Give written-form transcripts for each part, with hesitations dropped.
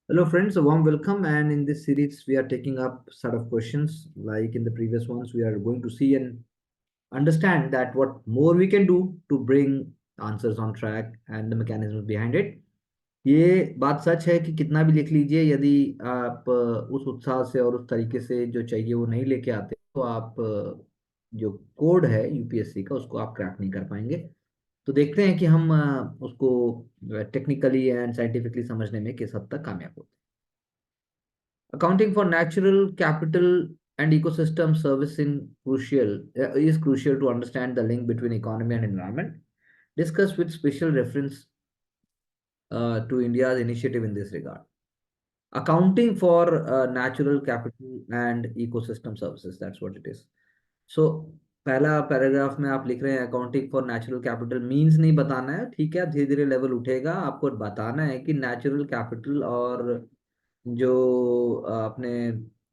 Hello, friends. A warm welcome. And in this series, we are taking up set of questions. Like in the previous ones, we are going to see and understand that what more we can do to bring answers on track and the mechanisms behind it. ये बात सच है कि कितना भी लिख लीजिए, यदि आप उस उत्साह से और उस तरीके से जो चाहिए वो नहीं लेके आते, तो आप जो कोड है यूपीएससी का उसको आप क्रैक नहीं कर पाएंगे। तो देखते हैं कि हम उसको टेक्निकली एंड साइंटिफिकली समझने में किस हद तक कामयाब होते हैं। Accounting for natural capital and ecosystem service in crucial is crucial to understand the link between economy and environment. Discuss with special reference to India's initiative in this regard. Accounting for natural capital and ecosystem services. That's what it is. So पहला paragraph में आप लिख रहे हैं accounting for natural capital means नहीं बताना है, ठीक है। धीरे धीरे लेवल उठेगा, आपको बताना है कि नेचुरल कैपिटल और जो आपने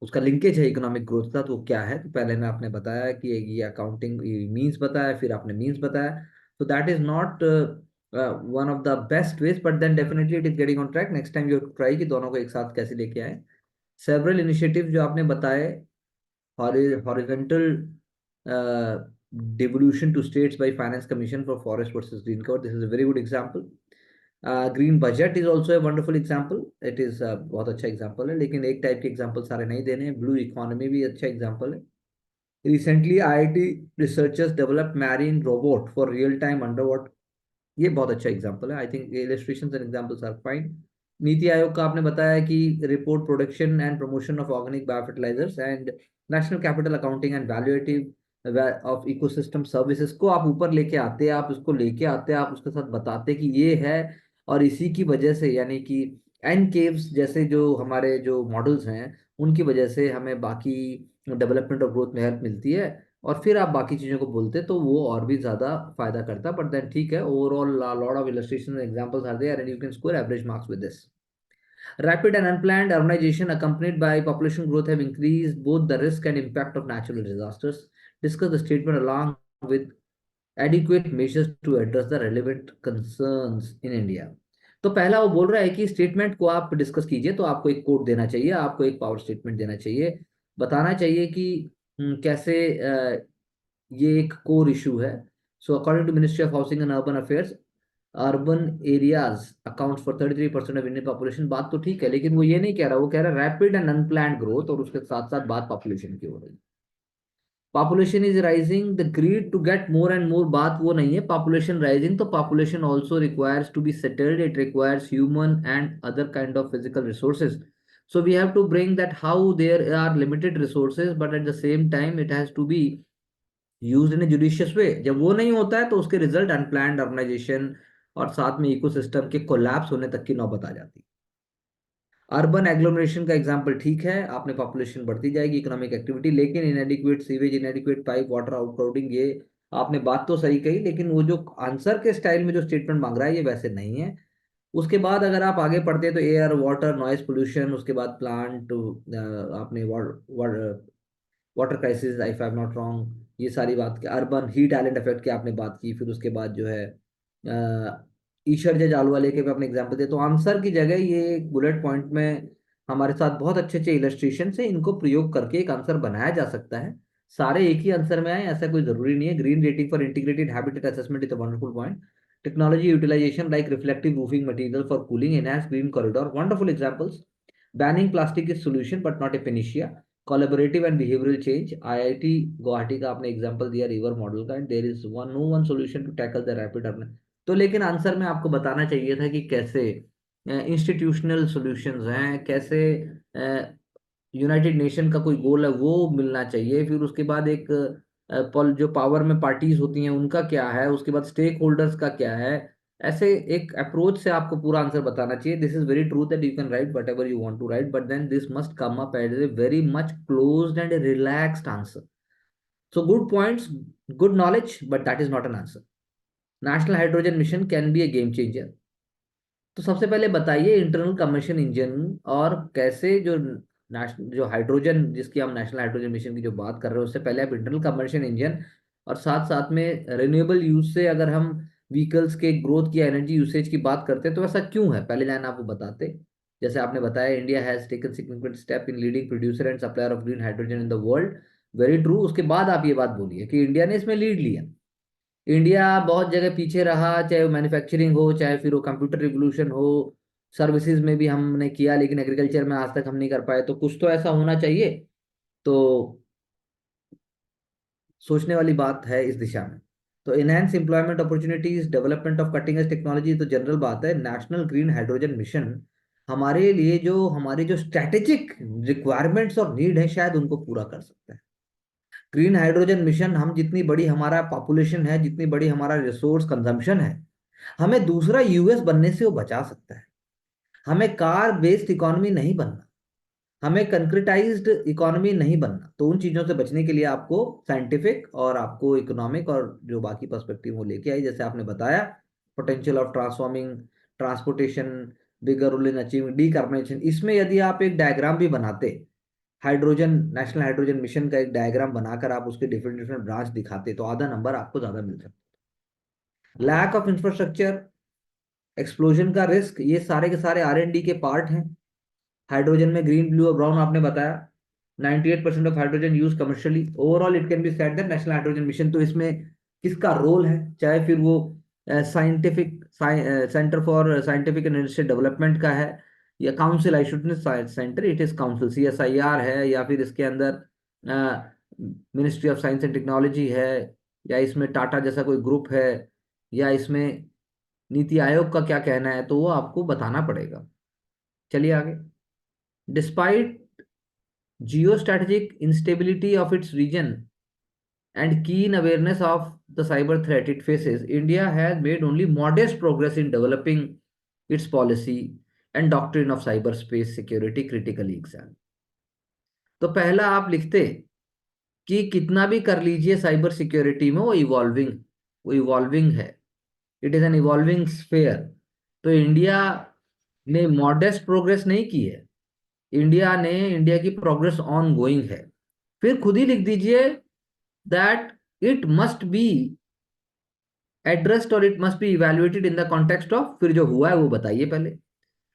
उसका लिंकेज है इकोनॉमिक ग्रोथ का, तो क्या है। तो पहले में आपने बताया कि ये अकाउंटिंग मींस बताया, फिर आपने मींस बताया। तो that is not one of the best ways, but then definitely it is getting on track. Next time you try कि दोनों को एक साथ कैसे लेके आए। सेवरल इनिशिएटिव जो आपने बताए, horizontal devolution to states by finance commission for forest versus green cover, this is a very good example. Green budget is also a wonderful example, it is बहुत अच्छा एग्जाम्पल है, लेकिन एक टाइप के example सारे नहीं देने हैं। ब्लू इकोनॉमी भी अच्छा एग्जाम्पल है। Recently IIT researchers develop marine robot for real time under, ये बहुत अच्छा एग्जाम्पल है। I think illustrations and examples are fine. NITI Aayog का आपने बताया कि report production and promotion of organic biofertilisers and national capital accounting and valuative of ecosystem services को आप ऊपर लेके आते, आप उसको लेके आते, आप उसके साथ बताते कि ये है, और इसी की वजह से यानी कि एन केव्स जैसे जो हमारे जो मॉडल्स हैं उनकी वजह से हमें बाकी डेवलपमेंट और ग्रोथ में हेल्प मिलती है। और फिर आप बाकी चीजों को बोलते तो वो और भी ज्यादा फायदा करता। बट देन ठीक है, overall lot of illustration examples are there and you can score average marks with this. Rapid and unplanned urbanization accompanied by population growth have increased both the risk and impact of natural disasters. Discuss the statement along with adequate measures to address the relevant concerns in India. तो पहला वो बोल रहा है कि statement को आप discuss कीजिए, तो आपको एक कोड देना चाहिए, आपको एक पावर स्टेटमेंट देना चाहिए, बताना चाहिए कि कैसे ये एक कोर इशू है। So according to ministry of housing and urban affairs, urban areas account for 33% of Indian population. बात तो ठीक है, लेकिन वो ये नहीं कह रहा, वो कह रहा है रैपिड एंड अनप्लान्ड ग्रोथ, और उसके साथ साथ बात पॉपुलेशन की हो रही है। Population is rising, the greed to get more and more, बात वो नहीं है। पॉपुलेशन राइजिंग तो population also requires to be settled, it requires human and other kind of physical resources. So we have to bring that how there are limited resources, but at the same time it has to be use in a judicious way. जब वो नहीं होता है तो उसके result unplanned urbanisation और साथ में इकोसिस्टम के कोलैप्स होने तक की नौबत आ जाती है। अर्बन एग्लोमरेशन का एग्जांपल ठीक है, आपने पॉपुलेशन बढ़ती जाएगी, इकोनॉमिक एक्टिविटी, लेकिन inadequate sewage, inadequate pipe water outcrowding, ये आपने बात तो सही कही, लेकिन वो जो आंसर के स्टाइल में जो स्टेटमेंट मांग रहा है ये वैसे नहीं है। उसके बाद अगर आप आगे पढ़ते हैं तो एयर वाटर नॉइज पोल्यूशन, उसके बाद प्लांट, आपने water crisis, if I am not wrong, ये सारी बात की। अर्बन हीट आइलैंड इफेक्ट की आपने बात की। फिर उसके बाद जो है ईशर जज आलूवाले के भी अपने एग्जाम्पल दिए। तो आंसर की जगह ये एक बुलेट पॉइंट में हमारे साथ बहुत अच्छे अच्छे इलस्ट्रेशन से इनको प्रयोग करके एक आंसर बनाया जा सकता है। सारे एक ही आंसर में आए ऐसा कोई जरूरी नहीं है। Green rating for integrated habitat assessment is a wonderful point. Technology utilisation like reflective roofing material for cooling, enhance green corridor, wonderful examples. Banning plastic is solution but not a panacea. Collaborative and behavioural change, IIT Guwahati का आपने example दिया river model का, and there is no one solution to tackle the rapid urban. तो लेकिन answer में आपको बताना चाहिए था कि कैसे इंस्टीट्यूशनल सॉल्यूशंस हैं, कैसे यूनाइटेड नेशन का कोई गोल है वो मिलना चाहिए। फिर उसके बाद एक जो पावर में पार्टीज होती हैं उनका क्या है, उसके बाद स्टेक होल्डर्स का क्या है। ऐसे एक अप्रोच से आपको पूरा आंसर बताना चाहिए। This is very true that you can write whatever you want to write, but then this must come up as a very much closed and relaxed answer. So good points, good knowledge, but that is not an answer. National hydrogen mission can be a game changer. तो सबसे पहले बताइए internal combustion engine और कैसे जो national जो hydrogen जिसकी हम नेशनल हाइड्रोजन मिशन की जो बात कर रहे हैं, उससे पहले आप इंटरनल कंबशन इंजन और साथ साथ में रिन्यूएबल यूज से अगर हम व्हीकल्स के ग्रोथ की एनर्जी यूसेज की बात करते हैं तो ऐसा क्यों है, पहले लाइन आप वो बताते। जैसे आपने बताया India has taken significant step in leading producer and supplier of green hydrogen in the world. Very true. उसके बाद आप ये बात बोलिए कि इंडिया ने इसमें लीड लिया। इंडिया बहुत जगह पीछे रहा, चाहे वो मैन्युफैक्चरिंग हो, चाहे फिर वो कंप्यूटर रिवोल्यूशन हो, सर्विसेज में भी हमने किया, लेकिन एग्रीकल्चर में आज तक हम नहीं कर पाए। तो कुछ तो ऐसा होना चाहिए। तो सोचने वाली बात है इस दिशा में। तो enhance employment opportunities, development of cutting edge technology, तो जनरल बात है। नेशनल ग्रीन हाइड्रोजन मिशन हमारे लिए जो हमारी जो स्ट्रैटेजिक रिक्वायरमेंट्स और नीड है, शायद उनको पूरा कर सकता है। ग्रीन हाइड्रोजन मिशन, हम जितनी बड़ी हमारा पॉपुलेशन है, जितनी बड़ी हमारा रिसोर्स कंजम्पशन है, हमें दूसरा यूएस बनने से वो बचा सकता है। हमें कार बेस्ड इकोनॉमी नहीं बनना, हमें कंक्रीटाइज्ड इकोनॉमी नहीं बनना। तो उन चीजों से बचने के लिए आपको साइंटिफिक और आपको इकोनॉमिक और जो बाकी पर्सपेक्टिव वो लेके आई, जैसे आपने बताया potential of transforming transportation, bigger role in achieving decarbonisation. इसमें यदि आप एक डायग्राम भी बनाते, हाइड्रोजन नेशनल हाइड्रोजन मिशन का एक डायग्राम बनाकर आप उसके डिफरेंट डिफरेंट ब्रांच दिखाते, तो आधा नंबर आपको ज्यादा मिल सकता। लैक ऑफ इंफ्रास्ट्रक्चर, एक्सप्लोजन का रिस्क, ये सारे के सारे R&D के पार्ट हैं। हाइड्रोजन में ग्रीन, ब्लू और ब्राउन आपने बताया। 98% of hydrogen use commercially. Overall it can be said that national hydrogen mission, तो इसमें किसका रोल है, चाहे फिर वो scientific centre for scientific and industrial development का है, या council, I should centre, it is council, CSIR है, या फिर इसके अंदर ministry of science and technology है, या इसमें टाटा जैसा कोई ग्रुप है, या इसमें नीति आयोग का क्या कहना है, तो वो आपको बताना पड़ेगा। चलिए आगे। Despite geostrategic instability of its region and keen awareness of the cyber threat it faces, India has made only modest progress in developing its policy and doctrine of cyberspace security critically examined। तो पहला आप लिखते कि कितना भी कर लीजिए cyber security में, वो इवॉल्विंग है, it is an evolving sphere. तो इंडिया ने मॉडेस्ट प्रोग्रेस नहीं की है, इंडिया की प्रोग्रेस ऑन गोइंग है। फिर खुद ही लिख दीजिए that it must be addressed और it must be evaluated in the context of, फिर जो हुआ है वो बताइए पहले।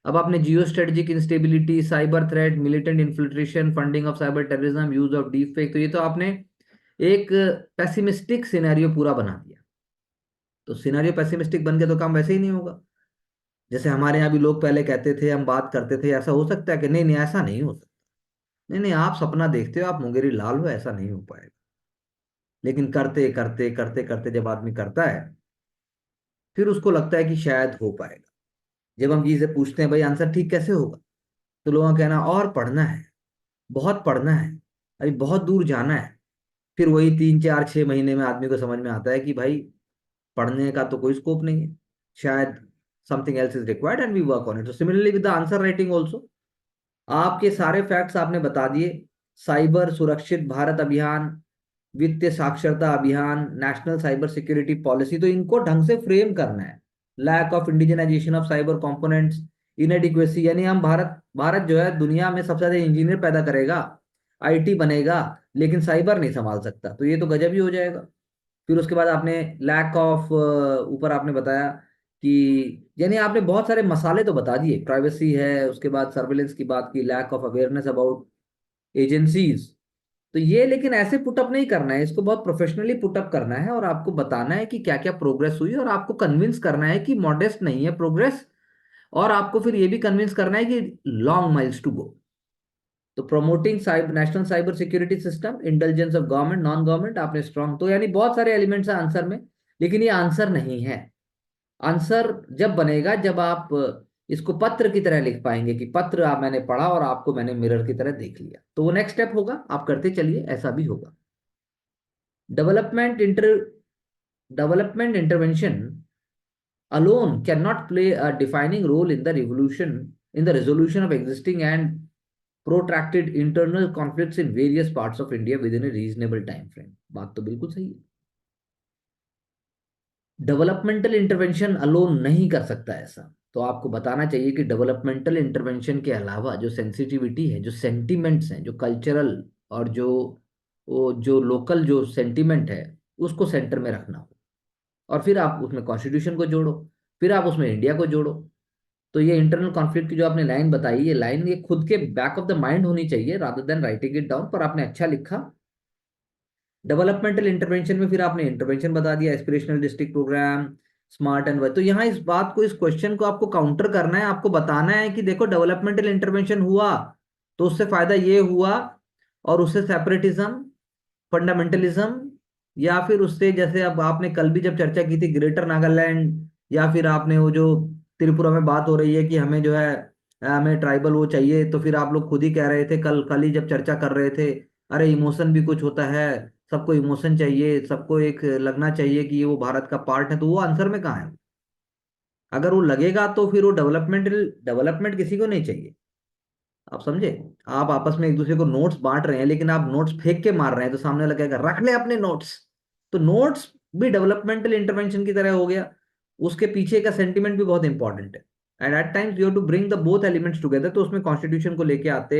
अब आपने geo strategic instability, cyber threat, militant infiltration, funding of cyber terrorism, use of deep fake, तो ये तो आपने एक पेसिमिस्टिक सिनेरियो पूरा बना दिया। तो सिनेरियो पेसिमिस्टिक बन के तो काम वैसे ही नहीं होगा। जैसे हमारे यहाँ भी लोग पहले कहते थे, हम बात करते थे, ऐसा हो सकता है कि नहीं नहीं ऐसा नहीं हो सकता। नहीं नहीं, आप सपना देखते हो, आप मुंगेरी लाल हो, ऐसा नहीं हो पाएगा। लेकिन करते करते करते करते जब आदमी करता है, फिर उसको लगता है कि शायद हो पाएगा। जब हम जी से पूछते हैं भाई आंसर ठीक कैसे होगा, तो लोगों का कहना और पढ़ना है, बहुत पढ़ना है, अभी बहुत दूर जाना है। फिर वही 3 4 6 महीने में आदमी को समझ में आता है कि भाई पढ़ने का तो कोई स्कोप नहीं है, शायद something else is required and we work on it. तो similarly with the answer writing also, आपके सारे फैक्ट्स आपने बता दिए। साइबर सुरक्षित भारत अभियान, वित्तीय साक्षरता अभियान, नेशनल साइबर सिक्योरिटी पॉलिसी, तो इनको ढंग से फ्रेम करना है। Lack of indigenisation of cyber components, inadequacy, यानी हम भारत भारत जो है दुनिया में सबसे ज्यादा इंजीनियर पैदा करेगा, IT बनेगा, लेकिन साइबर नहीं संभाल सकता, तो ये तो गजब ही हो जाएगा। फिर उसके बाद आपने लैक ऑफ, ऊपर आपने बताया कि यानी आपने बहुत सारे मसाले तो बता दिए, प्राइवेसी है, उसके बाद सर्विलेंस की बात की, lack of awareness about agencies. तो ये लेकिन ऐसे पुटअप नहीं करना है, इसको बहुत प्रोफेशनली पुटअप करना है, और आपको बताना है कि क्या क्या प्रोग्रेस हुई, और आपको कन्विंस करना है कि मॉडेस्ट नहीं है प्रोग्रेस, और आपको फिर ये भी कन्विंस करना है कि लॉन्ग माइल्स टू गो। तो promoting cyber national cyber security system, intelligence of government non government, आपने स्ट्रॉन्ग, तो यानी बहुत सारे एलिमेंट्स हैं आंसर में, लेकिन ये आंसर नहीं है। आंसर जब बनेगा जब आप इसको पत्र की तरह लिख पाएंगे कि पत्र मैंने पढ़ा और आपको मैंने मिरर की तरह देख लिया, तो वो नेक्स्ट स्टेप होगा, आप करते चलिए, ऐसा भी होगा। Development inter development intervention alone cannot play a defining role in the resolution of existing and protracted internal conflicts in various parts of India within a reasonable time frame। बात तो बिल्कुल सही है। डेवलपमेंटल इंटरवेंशन अलोन नहीं कर सकता ऐसा। तो आपको बताना चाहिए कि डेवलपमेंटल इंटरवेंशन के अलावा जो सेंसिटिविटी है, जो सेंटिमेंट्स हैं, जो कल्चरल और जो लोकल जो सेंटिमेंट है, उसको सेंटर में रखना हो। और फिर आप उसमें कॉन्स्टिट्यूशन को जोड़ो, फिर आप उसमें इंडिया को जोड़ो। तो ये इंटरनल कॉन्फ्लिक्ट की जो आपने लाइन बताई, ये लाइन ये खुद के बैक ऑफ द माइंड होनी चाहिए rather than writing it down, पर आपने अच्छा लिखा। डेवलपमेंटल इंटरवेंशन में फिर आपने इंटरवेंशन बता दिया, aspirational district programme, smart and work. तो यहाँ इस बात को, इस क्वेश्चन को आपको काउंटर करना है, आपको बताना है कि देखो डेवलपमेंटल इंटरवेंशन हुआ तो उससे फायदा ये हुआ, और उससे सेपरेटिज्म, फंडामेंटलिज्म, या फिर उससे, जैसे अब आपने कल भी जब चर्चा की थी ग्रेटर नागालैंड, या फिर आपने वो जो त्रिपुरा में बात हो रही है कि हमें जो है हमें ट्राइबल वो चाहिए, तो फिर आप लोग खुद ही कह रहे थे कल कल ही जब चर्चा कर रहे थे, अरे इमोशन भी कुछ होता है, सबको इमोशन चाहिए, सबको एक लगना चाहिए कि ये वो भारत का पार्ट है, तो वो आंसर में कहाँ है? अगर वो लगेगा तो फिर वो डेवलपमेंट किसी को नहीं चाहिए। आप समझे? आप आपस में एक दूसरे को नोट्स बांट रहे हैं, लेकिन आप नोट्स फेंक के मार रहे हैं, तो सामने वाला कहेगा रख ले अपने नोट्स। तो नोट्स भी डेवलपमेंटल इंटरवेंशन की तरह हो गया। उसके पीछे का सेंटिमेंट भी बहुत इंपॉर्टेंट है, and at times you have to bring the both elements together. तो उसमें कॉन्स्टिट्यूशन को लेके आते,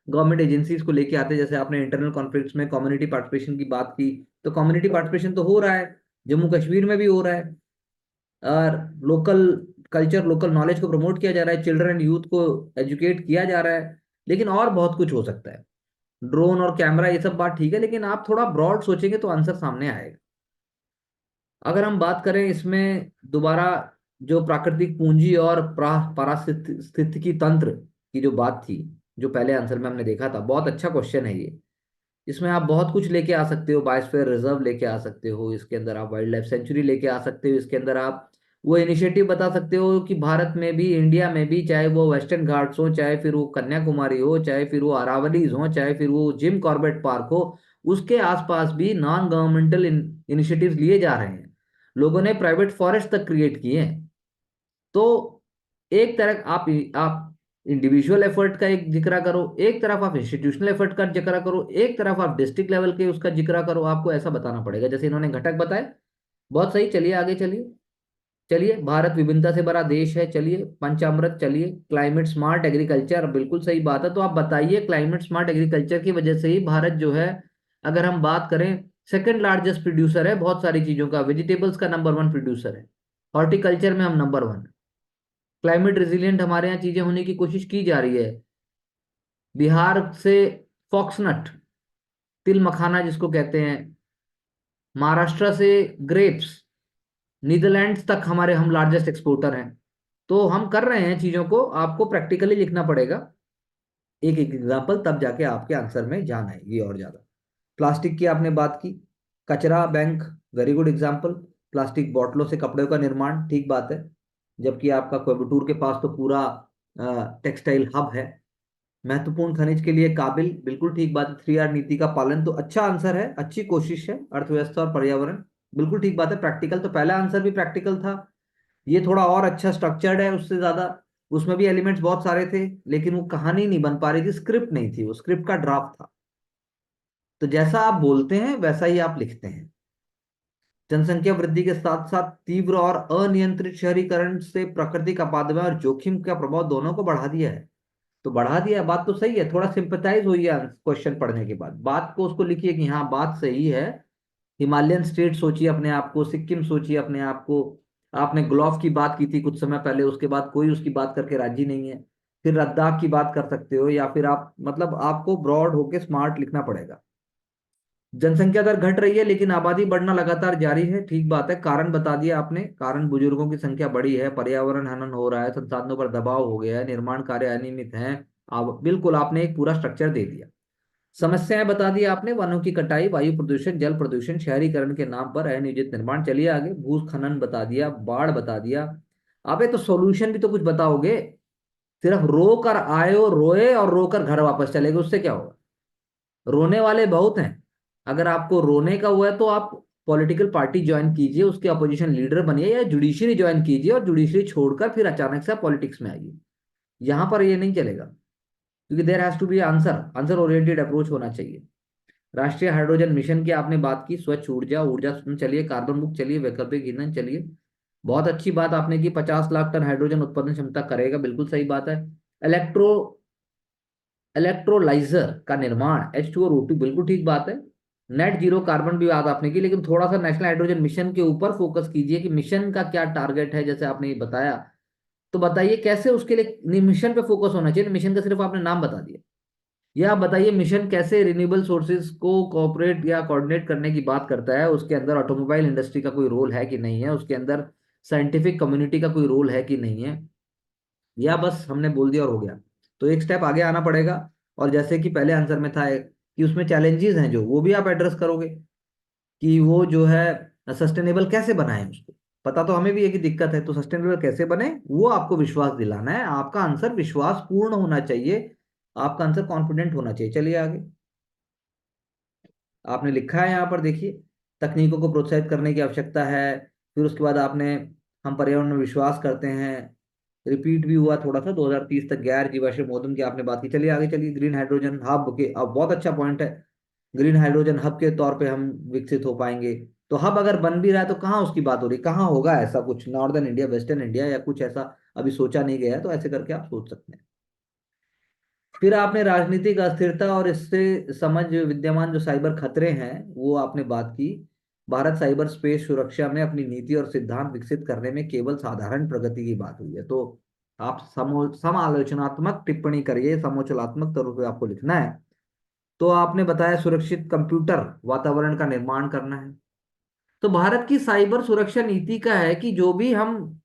गवर्नमेंट एजेंसीज को लेके आते, जैसे आपने इंटरनल कॉन्फ्लिक्ट्स में कम्युनिटी पार्टिसिपेशन की बात की, तो कम्युनिटी पार्टिसिपेशन तो हो रहा है, जम्मू कश्मीर में भी हो रहा है, और लोकल कल्चर, लोकल नॉलेज को प्रमोट किया जा रहा है, चिल्ड्रन एंड यूथ को एजुकेट किया जा रहा है। लेकिन और बहुत कुछ हो सकता है, ड्रोन और कैमरा ये सब बात ठीक है, लेकिन आप थोड़ा ब्रॉड सोचेंगे तो आंसर सामने आएगा। अगर हम बात करें इसमें दोबारा, जो प्राकृतिक पूंजी और पारिस्थितिकी तंत्र की जो बात थी, जो पहले आंसर में हमने देखा था, बहुत अच्छा क्वेश्चन है ये। इसमें आप बहुत कुछ लेके आ सकते हो, बायोस्फीयर रिजर्व लेके आ सकते हो, इसके अंदर आप वाइल्ड लाइफ सेंचुरी लेके आ सकते हो, इसके अंदर आप वो इनिशिएटिव बता सकते हो कि भारत में भी, इंडिया में भी, चाहे वो वेस्टर्न घाट्स हो, चाहे फिर वो कन्याकुमारी हो, चाहे फिर वो अरावलीज हो, चाहे फिर वो जिम कॉर्बेट पार्क हो, उसके आसपास भी नॉन गवर्नमेंटल इनिशिएटिव्स लिए जा रहे हैं। लोगों ने प्राइवेट फॉरेस्ट तक क्रिएट किए हैं। तो एक तरफ आप इंडिविजुअल एफर्ट का एक जिक्र करो, एक तरफ आप इंस्टीट्यूशनल एफर्ट का जिक्र करो, एक तरफ आप डिस्ट्रिक्ट लेवल के उसका जिक्र करो, आपको ऐसा बताना पड़ेगा जैसे इन्होंने घटक बताए। बहुत सही, चलिए आगे चलिए। चलिए, भारत विभिन्नता से भरा देश है, चलिए पंचामृत, चलिए क्लाइमेट स्मार्ट एग्रीकल्चर, बिल्कुल सही बात है। तो आप बताइए क्लाइमेट स्मार्ट एग्रीकल्चर की वजह से ही भारत जो है, अगर हम बात करें, सेकंड लार्जेस्ट प्रोड्यूसर है बहुत सारी चीजों का, वेजिटेबल्स का नंबर वन प्रोड्यूसर है, हॉर्टिकल्चर में हम नंबर वन। क्लाइमेट रेजिलिएंट हमारे यहाँ चीजें होने की कोशिश की जा रही है। बिहार से फॉक्सनट, तिल मखाना जिसको कहते हैं, महाराष्ट्र से ग्रेप्स, नीदरलैंड्स तक हमारे, हम लार्जेस्ट एक्सपोर्टर हैं। तो हम कर रहे हैं चीजों को, आपको प्रैक्टिकली लिखना पड़ेगा एक एक एग्जाम्पल, तब जाके आपके आंसर में जान आएगी और ज्यादा। प्लास्टिक की आपने बात की, कचरा bank, very good example. Plastic बोतलों से कपड़े का निर्माण, ठीक बात है। जबकि आपका कोयम्बटूर के पास तो पूरा टेक्सटाइल हब है। महत्वपूर्ण खनिज के लिए काबिल, बिल्कुल ठीक बात है। 3R नीति का पालन, तो अच्छा आंसर है, अच्छी कोशिश है। अर्थव्यवस्था और पर्यावरण, बिल्कुल ठीक बात है। प्रैक्टिकल, तो पहला आंसर भी प्रैक्टिकल था, ये थोड़ा और अच्छा स्ट्रक्चर्ड है उससे ज्यादा। उसमें भी एलिमेंट्स बहुत सारे थे, लेकिन वो कहानी नहीं बन पा रही थी, स्क्रिप्ट नहीं थी, वो स्क्रिप्ट का ड्राफ्ट था। तो जैसा आप बोलते हैं वैसा ही आप लिखते हैं। जनसंख्या वृद्धि के साथ साथ तीव्र और अनियंत्रित शहरीकरण से प्राकृतिक आपदाओं और जोखिम का प्रभाव दोनों को बढ़ा दिया है। तो बढ़ा दिया, बात तो सही है, थोड़ा सिंपथाइज होइए क्वेश्चन पढ़ने के बाद, बात को उसको लिखिए कि हाँ बात सही है। हिमालयन स्टेट सोचिए अपने आप को, सिक्किम सोचिए अपने आप को। आपने ग्लोव की बात की थी कुछ समय पहले, उसके बाद कोई उसकी बात करके राजी नहीं है। फिर लद्दाख की बात कर सकते हो, या फिर आप, मतलब आपको ब्रॉड होके स्मार्ट लिखना पड़ेगा। जनसंख्या दर घट रही है लेकिन आबादी बढ़ना लगातार जारी है, ठीक बात है। कारण बता दिया आपने, कारण बुजुर्गों की संख्या बढ़ी है, पर्यावरण हनन हो रहा है, संसाधनों पर दबाव हो गया है, निर्माण कार्य अनियमित हैं। अब बिल्कुल आपने एक पूरा स्ट्रक्चर दे दिया। समस्याएं बता दी आपने, वनों की कटाई, वायु प्रदूषण, जल प्रदूषण, शहरीकरण के नाम पर अनियोजित निर्माण। चलिए आगे, भूस्खलन बता दिया, बाढ़ बता दिया। अबे तो सॉल्यूशन भी तो कुछ बताओगे। सिर्फ रो कर आयो, रोए और रोकर घर वापस चले गए, उससे क्या होगा? रोने वाले बहुत हैं। अगर आपको रोने का हुआ है तो आप पॉलिटिकल पार्टी ज्वाइन कीजिए, उसके अपोजिशन लीडर बनिए, या जुडिशरी ज्वाइन कीजिए, और जुडिशरी छोड़कर फिर अचानक से पॉलिटिक्स में आइए। यहां पर ये नहीं चलेगा, क्योंकि there has to be answer, answer oriented approach होना चाहिए। राष्ट्रीय हाइड्रोजन मिशन की आपने बात की, स्वच्छ ऊर्जा, ऊर्जा स्रोत, चलिए कार्बन मुक्त, चलिए वैकल्पिक ईंधन, चलिए बहुत अच्छी बात आपने की, 50 लाख टन हाइड्रोजन उत्पादन क्षमता करेगा, बिल्कुल सही बात है। इलेक्ट्रो इलेक्ट्रोलाइजर का निर्माण, H2 और O2, बिल्कुल ठीक बात है। नेट जीरो कार्बन भी बात आपने की, लेकिन थोड़ा सा नेशनल हाइड्रोजन मिशन के ऊपर फोकस कीजिए कि मिशन का क्या टारगेट है, जैसे आपने ये बताया तो बताइए कैसे उसके लिए मिशन पे फोकस होना चाहिए। मिशन का सिर्फ आपने नाम बता दिया। या आप बताइए मिशन कैसे रिन्यूएबल सोर्सेज को कोऑपरेट या कोऑर्डिनेट करने की बात करता है, उसके अंदर ऑटोमोबाइल इंडस्ट्री का कोई रोल है कि नहीं है, उसके अंदर साइंटिफिक कम्युनिटी का कोई रोल है कि नहीं है, या बस हमने बोल दिया और हो गया। तो एक स्टेप आगे आना पड़ेगा। और जैसे कि पहले आंसर में था कि उसमें चैलेंजेस हैं जो, वो भी आप एड्रेस करोगे कि वो जो है सस्टेनेबल कैसे बनाए उसको। पता तो हमें भी है कि दिक्कत है, तो सस्टेनेबल कैसे बने वो आपको विश्वास दिलाना है। आपका आंसर विश्वास पूर्ण होना चाहिए, आपका आंसर कॉन्फिडेंट होना चाहिए। चलिए आगे। आपने लिखा है यहाँ पर देखिए, तकनीकों को प्रोत्साहित करने की आवश्यकता है। फिर उसके बाद आपने हम पर्यावरण में विश्वास करते हैं, रिपीट भी हुआ थोड़ा सा, 2030 तक गैर जीवाश्म ईंधन की आपने बात की। चलिए आगे चलिए, ग्रीन हाइड्रोजन हब के, अब बहुत अच्छा पॉइंट है। ग्रीन हाइड्रोजन हब के तौर पे हम विकसित हो पाएंगे। तो हब अगर बन भी रहा है तो कहाँ उसकी बात हो रही, कहाँ होगा ऐसा कुछ, नॉर्दर्न इंडिया, वेस्टर्न इंडिया, या कुछ ऐसा अभी सोचा नहीं गया है। तो ऐसे करके आप सोच सकते हैं। फिर आपने राजनीतिक अस्थिरता और इससे समझ विद्यमान जो साइबर खतरे हैं वो आपने बात की। भारत साइबर स्पेस सुरक्षा में अपनी नीति और सिद्धांत विकसित करने में केवल साधारण प्रगति की बात हुई है। तो आप समालोचनात्मक टिप्पणी करिए, समालोचनात्मक तौर पे आपको लिखना है। तो आपने बताया सुरक्षित कंप्यूटर वातावरण का निर्माण करना है। तो भारत की साइबर सुरक्षा नीति का है कि जो भी हम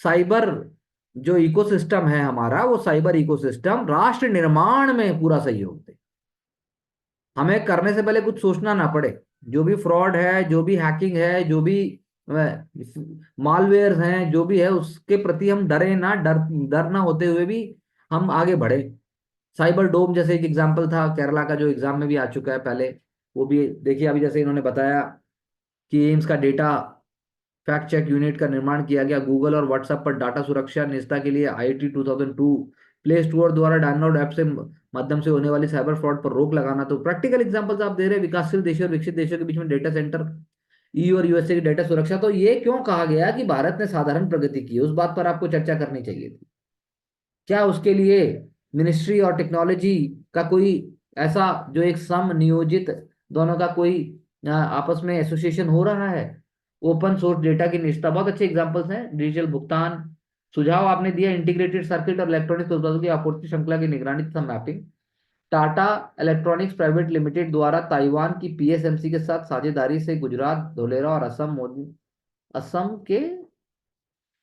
साइबर जो इकोसिस्टम है हमारा, वो साइबर इकोसिस्टम राष्ट्र निर्माण में पूरा सहयोग दे। हमें करने से पहले कुछ सोचना ना पड़े। जो भी फ्रॉड है, जो भी हैकिंग है, जो भी मालवेयर हैं, जो भी है उसके प्रति हम डरे ना, डर डर ना होते हुए भी हम आगे बढ़े। साइबर डोम जैसे एक एग्जांपल था केरला का, जो एग्जाम में भी आ चुका है पहले। वो भी देखिए, अभी जैसे इन्होंने बताया कि एम्स का डेटा फैक्ट चेक यूनिट का निर्माण किया गया। गूगल और व्हाट्सएप पर डाटा सुरक्षा निष्ठा के लिए आईटी 2002। प्ले स्टोर द्वारा डाउनलोड ऐप से माध्यम से होने वाली साइबर फ्रॉड पर रोक लगाना। तो प्रैक्टिकल एग्जांपल्स आप दे रहे हैं विकासशील देशों और विकसित देशों के बीच में डेटा सेंटर, ईयू और यूएसए की डेटा सुरक्षा। तो ये क्यों कहा गया कि भारत ने साधारण प्रगति की, उस बात पर आपको चर्चा करनी चाहिए थी। क्या उसके लिए मिनिस्ट्री और टेक्नोलॉजी का कोई ऐसा जो एक सम नियोजित, दोनों का कोई आपस में एसोसिएशन हो रहा है। ओपन सोर्स डेटा की निष्ठा, बहुत अच्छे एग्जांपल्स हैं। डिजिटल भुगतान, सुझाव आपने दिया इंटीग्रेटेड सर्किट और इलेक्ट्रॉनिक्स उत्पादों की आपूर्ति श्रृंखला की निगरानी तथा mapping. Tata electronics private limited द्वारा ताइवान की पीएसएमसी के साथ साझेदारी से गुजरात, धोलेरा और असम के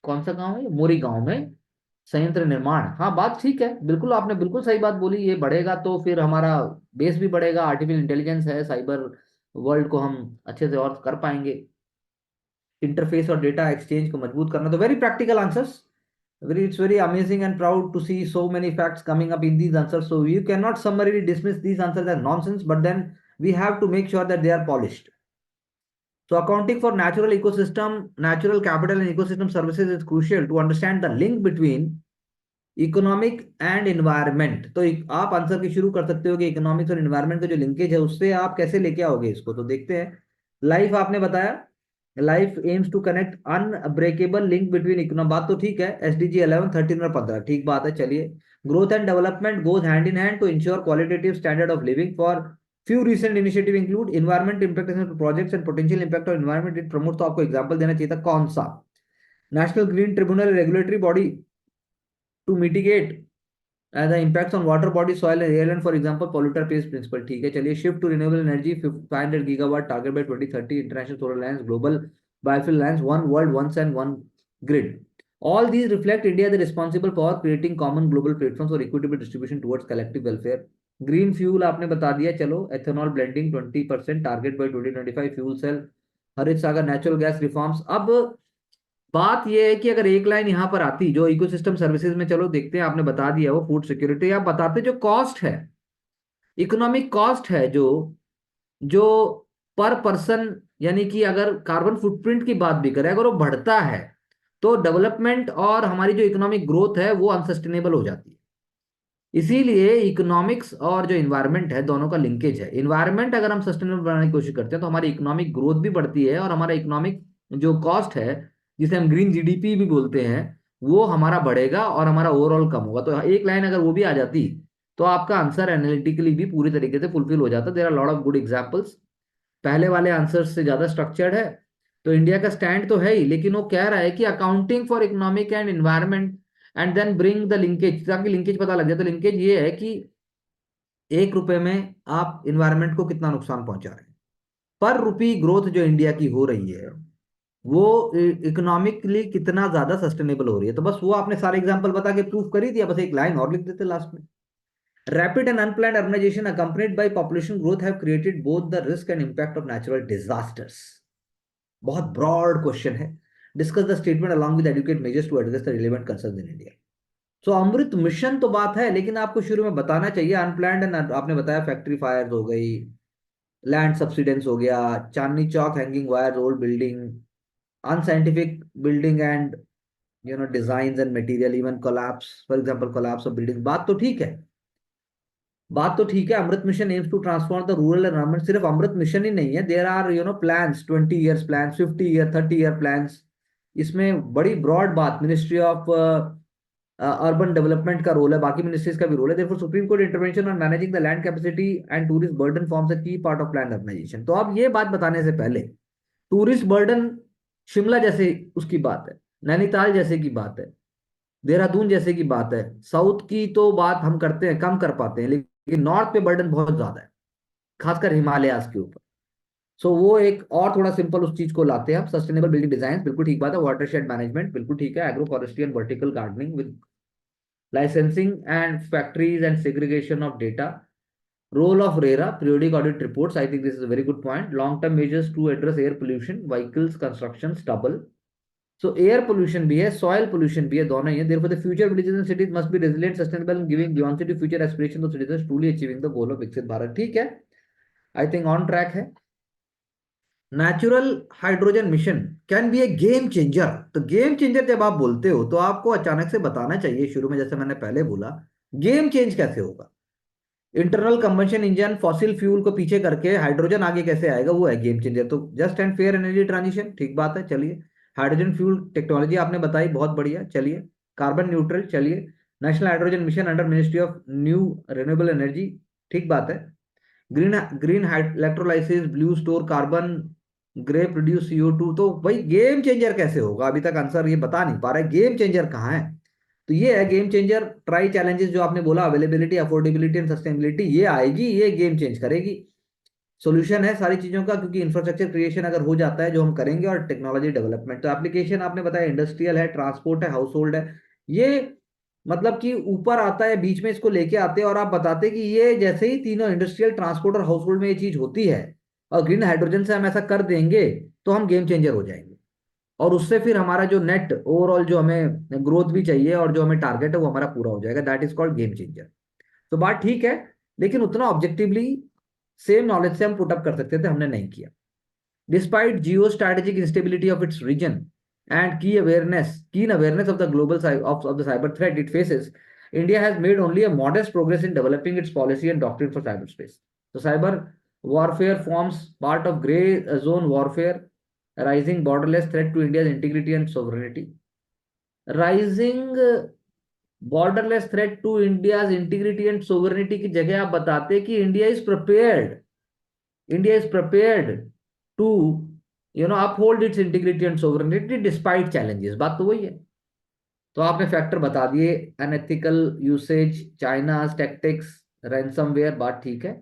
कौन सा गांव है, मोरी गांव में संयंत्र निर्माण। हाँ बात ठीक है, बिल्कुल आपने बिल्कुल सही बात बोली। ये बढ़ेगा तो फिर हमारा बेस भी बढ़ेगा, आर्टिफिशियल इंटेलिजेंस है, साइबर वर्ल्ड को हम अच्छे से और कर पाएंगे। इंटरफेस और डेटा एक्सचेंज को मजबूत करना। तो very practical answers, very, it's very amazing and proud to see so many facts coming up in these answers. So you cannot summarily dismiss these answers as nonsense, but then we have to make sure that they are polished. So accounting for natural ecosystem, natural capital and ecosystem services is crucial to understand the link between economic and environment. तो आप answer की शुरू कर सकते हो कि economics और environment का जो लिंकेज है उससे आप कैसे लेके आओगे इसको। तो देखते हैं। लाइफ आपने बताया, life aims to connect unbreakable link between economy, बात तो ठीक है। एसडीजी 11, 13 और 15 ठीक बात है। चलिए, growth and development goes hand in hand to ensure qualitative standard of living for few recent initiative include environment impact projects and potential impact of environment it promote. तो आपको एग्जांपल देना चाहिए था, कौन सा? National green tribunal regulatory body to mitigate the impacts on water body, soil and air, and for example polluter pays principle। ठीक है। चलिए, shift to renewable energy 500 gigawatt target by 2030, international solar alliance, global biofuel alliance, one world, one sun, one grid। All these reflect India the responsible for creating common global platforms for equitable distribution towards collective welfare। Green fuel आपने बता दिया। चलो, ethanol blending 20% target by 2025, fuel cell, Harit Sagar, natural gas reforms. अब बात यह है कि अगर एक लाइन यहां पर आती जो इकोसिस्टम सर्विसेज में, चलो देखते हैं, आपने बता दिया वो फूड सिक्योरिटी। आप बताते जो कॉस्ट है, इकोनॉमिक कॉस्ट है, जो जो पर पर्सन, यानी कि अगर कार्बन फुटप्रिंट की बात भी करें, अगर वो बढ़ता है तो डेवलपमेंट और हमारी जो इकोनॉमिक ग्रोथ है वो अनसस्टेनेबल हो जाती है। इसीलिए इकोनॉमिक्स और जो इन्वायरमेंट है दोनों का लिंकेज है। इन्वायरमेंट अगर हम सस्टेनेबल बनाने की कोशिश करते हैं तो हमारी इकोनॉमिक ग्रोथ भी बढ़ती है, और हमारा इकोनॉमिक जो कॉस्ट है, जिसे हम ग्रीन जीडीपी भी बोलते हैं, वो हमारा बढ़ेगा और हमारा ओवरऑल कम होगा। तो एक लाइन अगर वो भी आ जाती तो आपका आंसर एनालिटिकली भी पूरी तरीके से फुलफिल हो जाता। There are lot of good examples. पहले वाले आंसर से ज्यादा स्ट्रक्चर्ड है, तो इंडिया का स्टैंड तो है ही, लेकिन वो कह रहा है कि accounting for economic and environment and then bring the linkage, ताकि लिंकेज पता लग जाए। तो लिंकेज ये है कि 1 रुपए में आप इन्वायरमेंट को कितना नुकसान पहुंचा रहे हैं। पर रुपी ग्रोथ जो इंडिया की हो रही है वो इकोनॉमिकली कितना ज्यादा सस्टेनेबल हो रही है। तो बस वो आपने सारे एग्जांपल बता के प्रूफ कर ही दिया, बस एक लाइन और लिख देते लास्ट में। Rapid and unplanned urbanisation accompanied by population growth have created both the risk and impact of natural disasters. बहुत ब्रॉड क्वेश्चन है। Discuss the statement along with adequate measures to address the relevant concerns in India. So Amrit mission तो बात है, लेकिन आपको शुरू में बताना चाहिए अनप्लान्ड एंड, आपने बताया फैक्ट्री फायर्स हो गई, लैंड सब्सिडेंस हो गया, Chandni Chowk hanging wire, old building, unscientific building and design and material, even collapse, for example collapse of building. बात तो ठीक है, बात तो ठीक है। Amrit mission aims to transform the rural environment, सिर्फ अमृत मिशन ही नहीं है, there are plans, 20 years plans, 50 year 30 year plans. इसमें बड़ी ब्रॉड बात, मिनिस्ट्री ऑफ अर्बन डेवलपमेंट का रोल है, बाकी मिनिस्ट्रीज का भी रोल है। देखो supreme court intervention on managing the land capacity and tourist burden forms a की पार्ट ऑफ लैंड अर्बनाइजेशन। तो अब ये बात बताने से पहले, टूरिस्ट बर्डन शिमला जैसे उसकी बात है, नैनीताल जैसे की बात है, देहरादून जैसे की बात है, साउथ की तो बात हम करते हैं, कम कर पाते हैं, लेकिन नॉर्थ पे बर्डन बहुत ज्यादा है, खासकर हिमालयाज के ऊपर। सो वो एक और थोड़ा सिंपल उस चीज को लाते हैं हम। सस्टेनेबल बिल्डिंग डिजाइन बिल्कुल ठीक बात है, वाटरशेड मैनेजमेंट बिल्कुल ठीक है, agro forestry and vertical gardening with licensing and factories and segregation of data, role of RERA, periodic audit reports. I think this is a very good point. Long term measures to address air pollution, vehicles construction stubble. So air pollution भी है, soil pollution भी है, दोनों ही है। Therefore the future villages and cities must be resilient, sustainable and giving beyond city future aspirations of citizens truly achieving the goal of विकसित भारत। ठीक है, I think on track है। Natural hydrogen mission can be a game changer. तो game changer जब आप बोलते हो तो आपको अचानक से बताना चाहिए शुरू में, जैसे मैंने पहले बोला, गेम चेंज कैसे होगा। Internal combustion engine fossil fuel को पीछे करके हाइड्रोजन आगे कैसे आएगा, वो है गेम चेंजर। तो just and fair energy transition, ठीक बात है, चलिए। हाइड्रोजन फ्यूल टेक्नोलॉजी आपने बताई, बहुत बढ़िया, चलिए। कार्बन न्यूट्रल, चलिए। National hydrogen mission under ministry of new renewable energy, ठीक बात है। Green green electrolysis, blue store carbon, grey produce CO2। तो भाई गेम चेंजर कैसे होगा, अभी तक आंसर ये बता नहीं पा रहा है, गेम चेंजर कहाँ है। तो ये है गेम चेंजर। ट्राई चैलेंजेस जो आपने बोला, अवेलेबिलिटी, अफोर्डेबिलिटी एंड सस्टेनेबिलिटी, ये आएगी, ये गेम चेंज करेगी। सॉल्यूशन है सारी चीजों का, क्योंकि इंफ्रास्ट्रक्चर क्रिएशन अगर हो जाता है जो हम करेंगे, और टेक्नोलॉजी डेवलपमेंट, तो एप्लीकेशन आपने बताया इंडस्ट्रियल है, ट्रांसपोर्ट है, हाउस होल्ड है। ये मतलब कि ऊपर आता है, बीच में इसको लेके आते हैं और आप बताते कि ये जैसे ही तीनों इंडस्ट्रियल, ट्रांसपोर्ट और हाउस होल्ड में ये चीज होती है और ग्रीन हाइड्रोजन से हम ऐसा कर देंगे, तो हम गेम चेंजर हो जाएंगे। और उससे फिर हमारा जो नेट ओवरऑल जो हमें ग्रोथ भी चाहिए और जो हमें टारगेट है वो हमारा पूरा हो जाएगा। That is called game changer. तो बात ठीक है, लेकिन उतना ऑब्जेक्टिवली सेम नॉलेज से हम पुटअप कर सकते थे, हमने नहीं किया। Despite geo strategic instability of its region and keen awareness of the of the cyber threat it faces, India has made only a modest progress in developing its policy and doctrine for cyberspace. So cyber warfare forms part of gray zone warfare, rising borderless threat to India's integrity and sovereignty. Rising borderless threat to India's integrity and sovereignty की जगह आप बताते कि India is prepared to uphold its integrity and sovereignty despite challenges। बात तो वही है। तो आपने फैक्टर बता दिए, unethical usage, China's tactics, ransomware, बात ठीक है।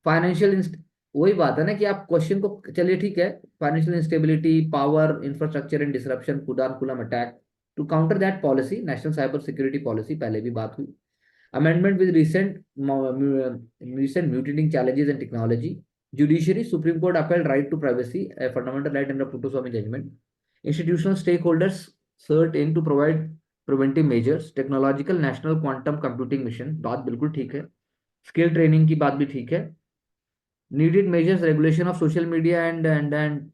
फाइनेंशियल, वही बात है ना कि आप क्वेश्चन को, चलिए ठीक है, financial instability, power infrastructure and disruption, खुदान खुलम attack, to counter that policy, national cyber security policy, पहले भी बात हुई। Amendment with recent mutating challenges and technology. Judiciary, Supreme Court upheld right to privacy, a fundamental right under Puttaswamy judgment. Institutional stakeholders sought in to provide preventive measures. Technological national quantum computing mission, बात बिल्कुल ठीक है। Skill training की बात भी ठीक है। Needed measures, regulation of social media and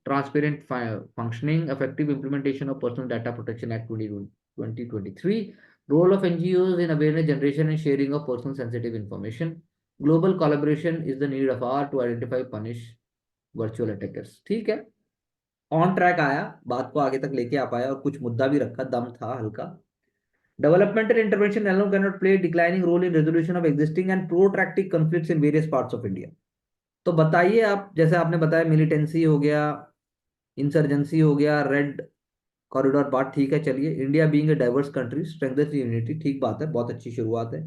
transparent functioning, effective implementation of Personal Data Protection Act 2023, role of NGOs in awareness generation and sharing of personal sensitive information, global collaboration is the need of hour to identify, punish virtual attackers। ठीक है, on track आया, बात को आगे तक लेके आ पाया और कुछ मुद्दा भी रखा, दम था हल्का। Developmental intervention alone cannot play a declining role in resolution of existing and protracted conflicts in various parts of India। तो बताइए आप, जैसे आपने बताया मिलिटेंसी हो गया, इंसर्जेंसी हो गया, रेड कॉरिडोर, बात ठीक है, चलिए। India being a diverse country strengthens unity, ठीक बात है, बहुत अच्छी शुरुआत है।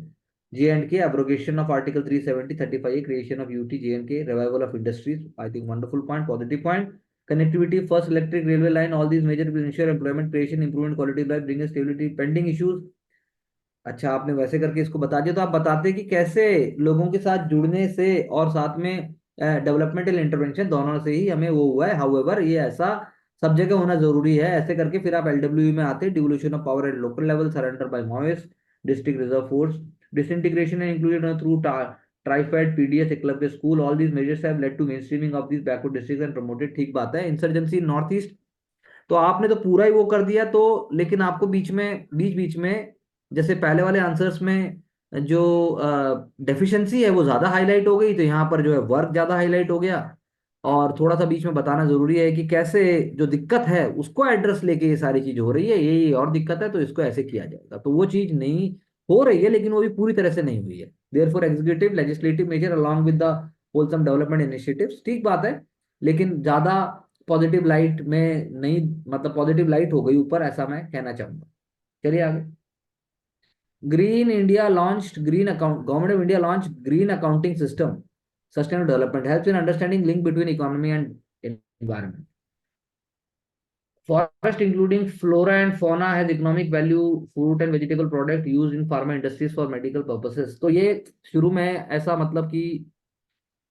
J and K abrogation of article 370 35, creation of UT J and K, revival of industries, I think wonderful point, positive point. Connectivity, first electric railway line, all these major will ensure employment creation, improvement quality of life, bring stability, pending issues. अच्छा, आपने वैसे करके इसको बता दिया, तो आप बताते कि कैसे लोगों के साथ जुड़ने से और साथ में डेवलपमेंटल इंटरवेंशन दोनों से ही हमें वो हुआ है। हाउएवर ये ऐसा सब जगह होना जरूरी है, ऐसे करके फिर आप एलडब्ल्यू में आते, devolution of power at local level, surrender by Maoist, district reserve force, disintegration and included through TRIFED, PDS, Eklavya school, all these measures have led to mainstreaming of these backward districts and promoted, ठीक बात है। Insurgency north east, तो आपने तो पूरा ही वो कर दिया, तो लेकिन आपको बीच बीच में जैसे पहले वाले आंसर्स में जो डेफिशिएंसी है वो ज्यादा हाईलाइट हो गई, तो यहाँ पर जो है वर्क ज्यादा हाईलाइट हो गया। और थोड़ा सा बीच में बताना जरूरी है कि कैसे जो दिक्कत है उसको एड्रेस लेके ये सारी चीज हो रही है, ये और दिक्कत है तो इसको ऐसे किया जाएगा, तो वो चीज नहीं हो रही है, लेकिन वो भी पूरी तरह से नहीं हुई है। Therefore executive legislative measure along with the wholesome development initiatives, ठीक बात है, लेकिन ज्यादा पॉजिटिव लाइट में नहीं, मतलब पॉजिटिव लाइट हो गई ऊपर, ऐसा मैं कहना चाहूंगा। चलिए आगे। Green India launched green account, government of India launch green accounting system, sustainable development helps in understanding link between economy and environment. Forest including flora and fauna has economic value, fruit and vegetable product used in pharma industries for medical purposes. तो ये शुरू में ऐसा मतलब कि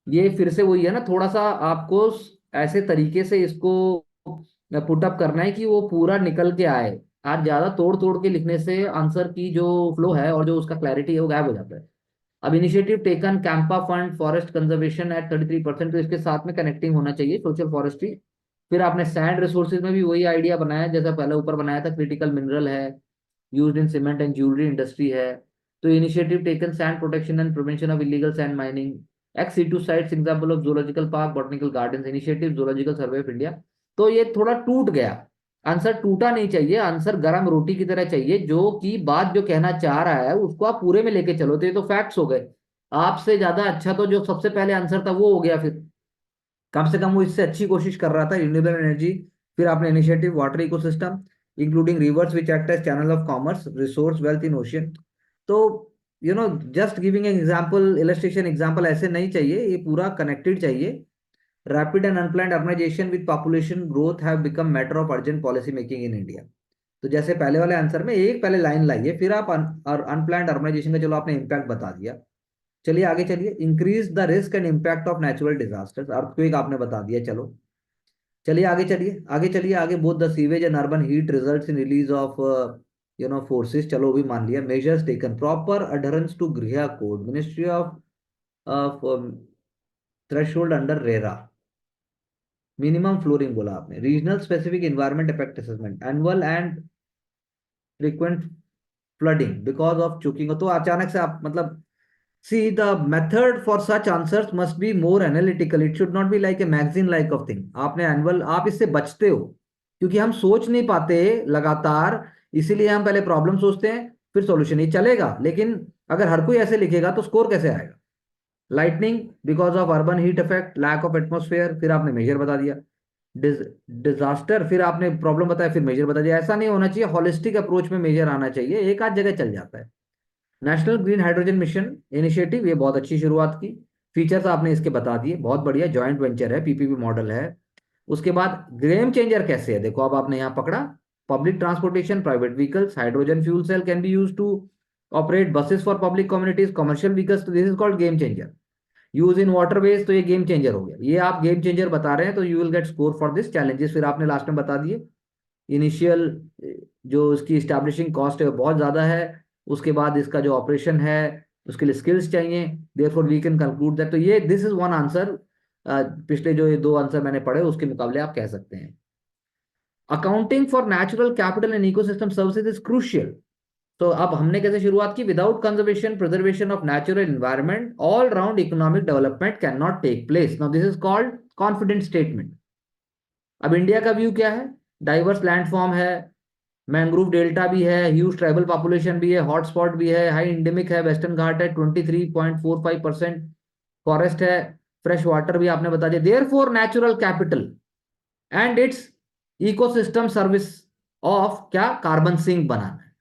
ये फिर से वही है ना, थोड़ा सा आपको ऐसे तरीके से इसको पुटअप करना है कि वो पूरा निकल के आए। आज ज्यादा तोड़ तोड़ के लिखने से आंसर की जो फ्लो है और जो उसका क्लैरिटी है वो गायब हो जाता है। अब initiative taken CAMPA fund forest conservation at 33%, तो इसके साथ में कनेक्टिंग होना चाहिए सोशल फॉरेस्ट्री। फिर आपने सैंड रिसोर्सेज में भी वही आइडिया बनाया जैसा पहले ऊपर बनाया था, क्रिटिकल मिनरल है, used in cement and jewellery industry है। तो initiative taken sand protection and prevention of illegal sand mining, ex situ sites example of zoological park, botanical garden, initiative zoological survey of India. तो ये थोड़ा टूट गया, answer टूटा नहीं चाहिए, आंसर गरम रोटी की तरह चाहिए, जो कि बात जो कहना चाह रहा है उसको आप पूरे में लेके चलो, तो ये तो फैक्ट्स हो गए। आपसे ज्यादा अच्छा तो जो सबसे पहले आंसर था वो हो गया, फिर कम से कम वो इससे अच्छी कोशिश कर रहा था, रिन्यूएबल एनर्जी। फिर आपने initiative water ecosystem including rivers which act as channel of commerce, resource wealth in ocean. तो just giving an example, illustration example ऐसे नहीं चाहिए, ये पूरा कनेक्टेड चाहिए। Rapid and unplanned urbanisation with population growth have become matter of urgent policy making in India. तो जैसे पहले वाले आंसर में एक पहले लाइन लाइए, फिर आप अनप्लान्ड अर्बनाइजेशन का चलो आपने इम्पैक्ट बता दिया। चलिए आगे चलिए, increase the risk and impact of natural disasters, earthquake आपने बता दिया, चलो। चलिए आगे चलिए, आगे चलिए आगे, both the sewage and urban heat results in release of forces, चलो वो भी मान लिया। Measures taken, proper adherence to गृह code, ministry of threshold under RERA, minimum flooring बोला आपने, regional specific environment effect assessment, annual and frequent flooding because of choking. तो अचानक से आप मतलब, see the method for such answers must be more analytical, it should not be like a magazine like of thing। आपने annual, आप इससे बचते हो क्योंकि हम सोच नहीं पाते लगातार, इसीलिए हम पहले प्रॉब्लम सोचते हैं फिर सॉल्यूशन, ये चलेगा, लेकिन अगर हर कोई ऐसे लिखेगा तो स्कोर कैसे आएगा। Lightning because of urban heat effect, lack of atmosphere, फिर आपने मेजर बता दिया। डिजास्टर, फिर आपने प्रॉब्लम बताया, फिर मेजर बता दिया। ऐसा नहीं होना चाहिए, हॉलिस्टिक अप्रोच में मेजर आना चाहिए, एक आध जगह चल जाता है। National green hydrogen mission initiative, ये बहुत अच्छी शुरुआत की। फीचर्स आपने इसके बता दिए, बहुत बढ़िया, जॉइंट वेंचर है, पीपीपी मॉडल है। उसके बाद गेम चेंजर कैसे है, देखो अब आपने यहाँ पकड़ा, public transportation, private vehicles, hydrogen fuel cell can be use to operate buses for public communities, commercial vehicles, तो this is called game changer. Use in waterways, तो ये गेम चेंजर हो गया, ये आप गेम चेंजर बता रहे हैं, तो you will get score for this challenges. फिर आपने लास्ट में बता दिए इनिशियल जो इसकी स्टैब्लिशिंग कॉस्ट है वो बहुत ज़्यादा है, उसके बाद इसका जो ऑपरेशन है उसके लिए स्किल्स चाहिए, therefore we can conclude that. तो ये दिस इज वन आंसर, पिछले जो ये दो आंसर मैंने पढ़े उसके मुकाबले आप कह सकते हैं। Accounting for natural capital and ecosystem services is crucial. तो अब हमने कैसे शुरुआत की, without conservation preservation of natural environment all round economic development can not take place. Now this is called confident statement. अब इंडिया का व्यू क्या है, डाइवर्स लैंडफॉर्म है, मैंग्रोव डेल्टा भी है, ह्यूज ट्राइबल पॉपुलेशन भी है, हॉटस्पॉट भी है, हाई इंडेमिक है, वेस्टर्न घाट है 23.45%, फॉरेस्ट है, फ्रेश वाटर भी आपने बता दिया। There four natural capital and its ecosystem service of क्या, कार्बन सिंक बनाना है,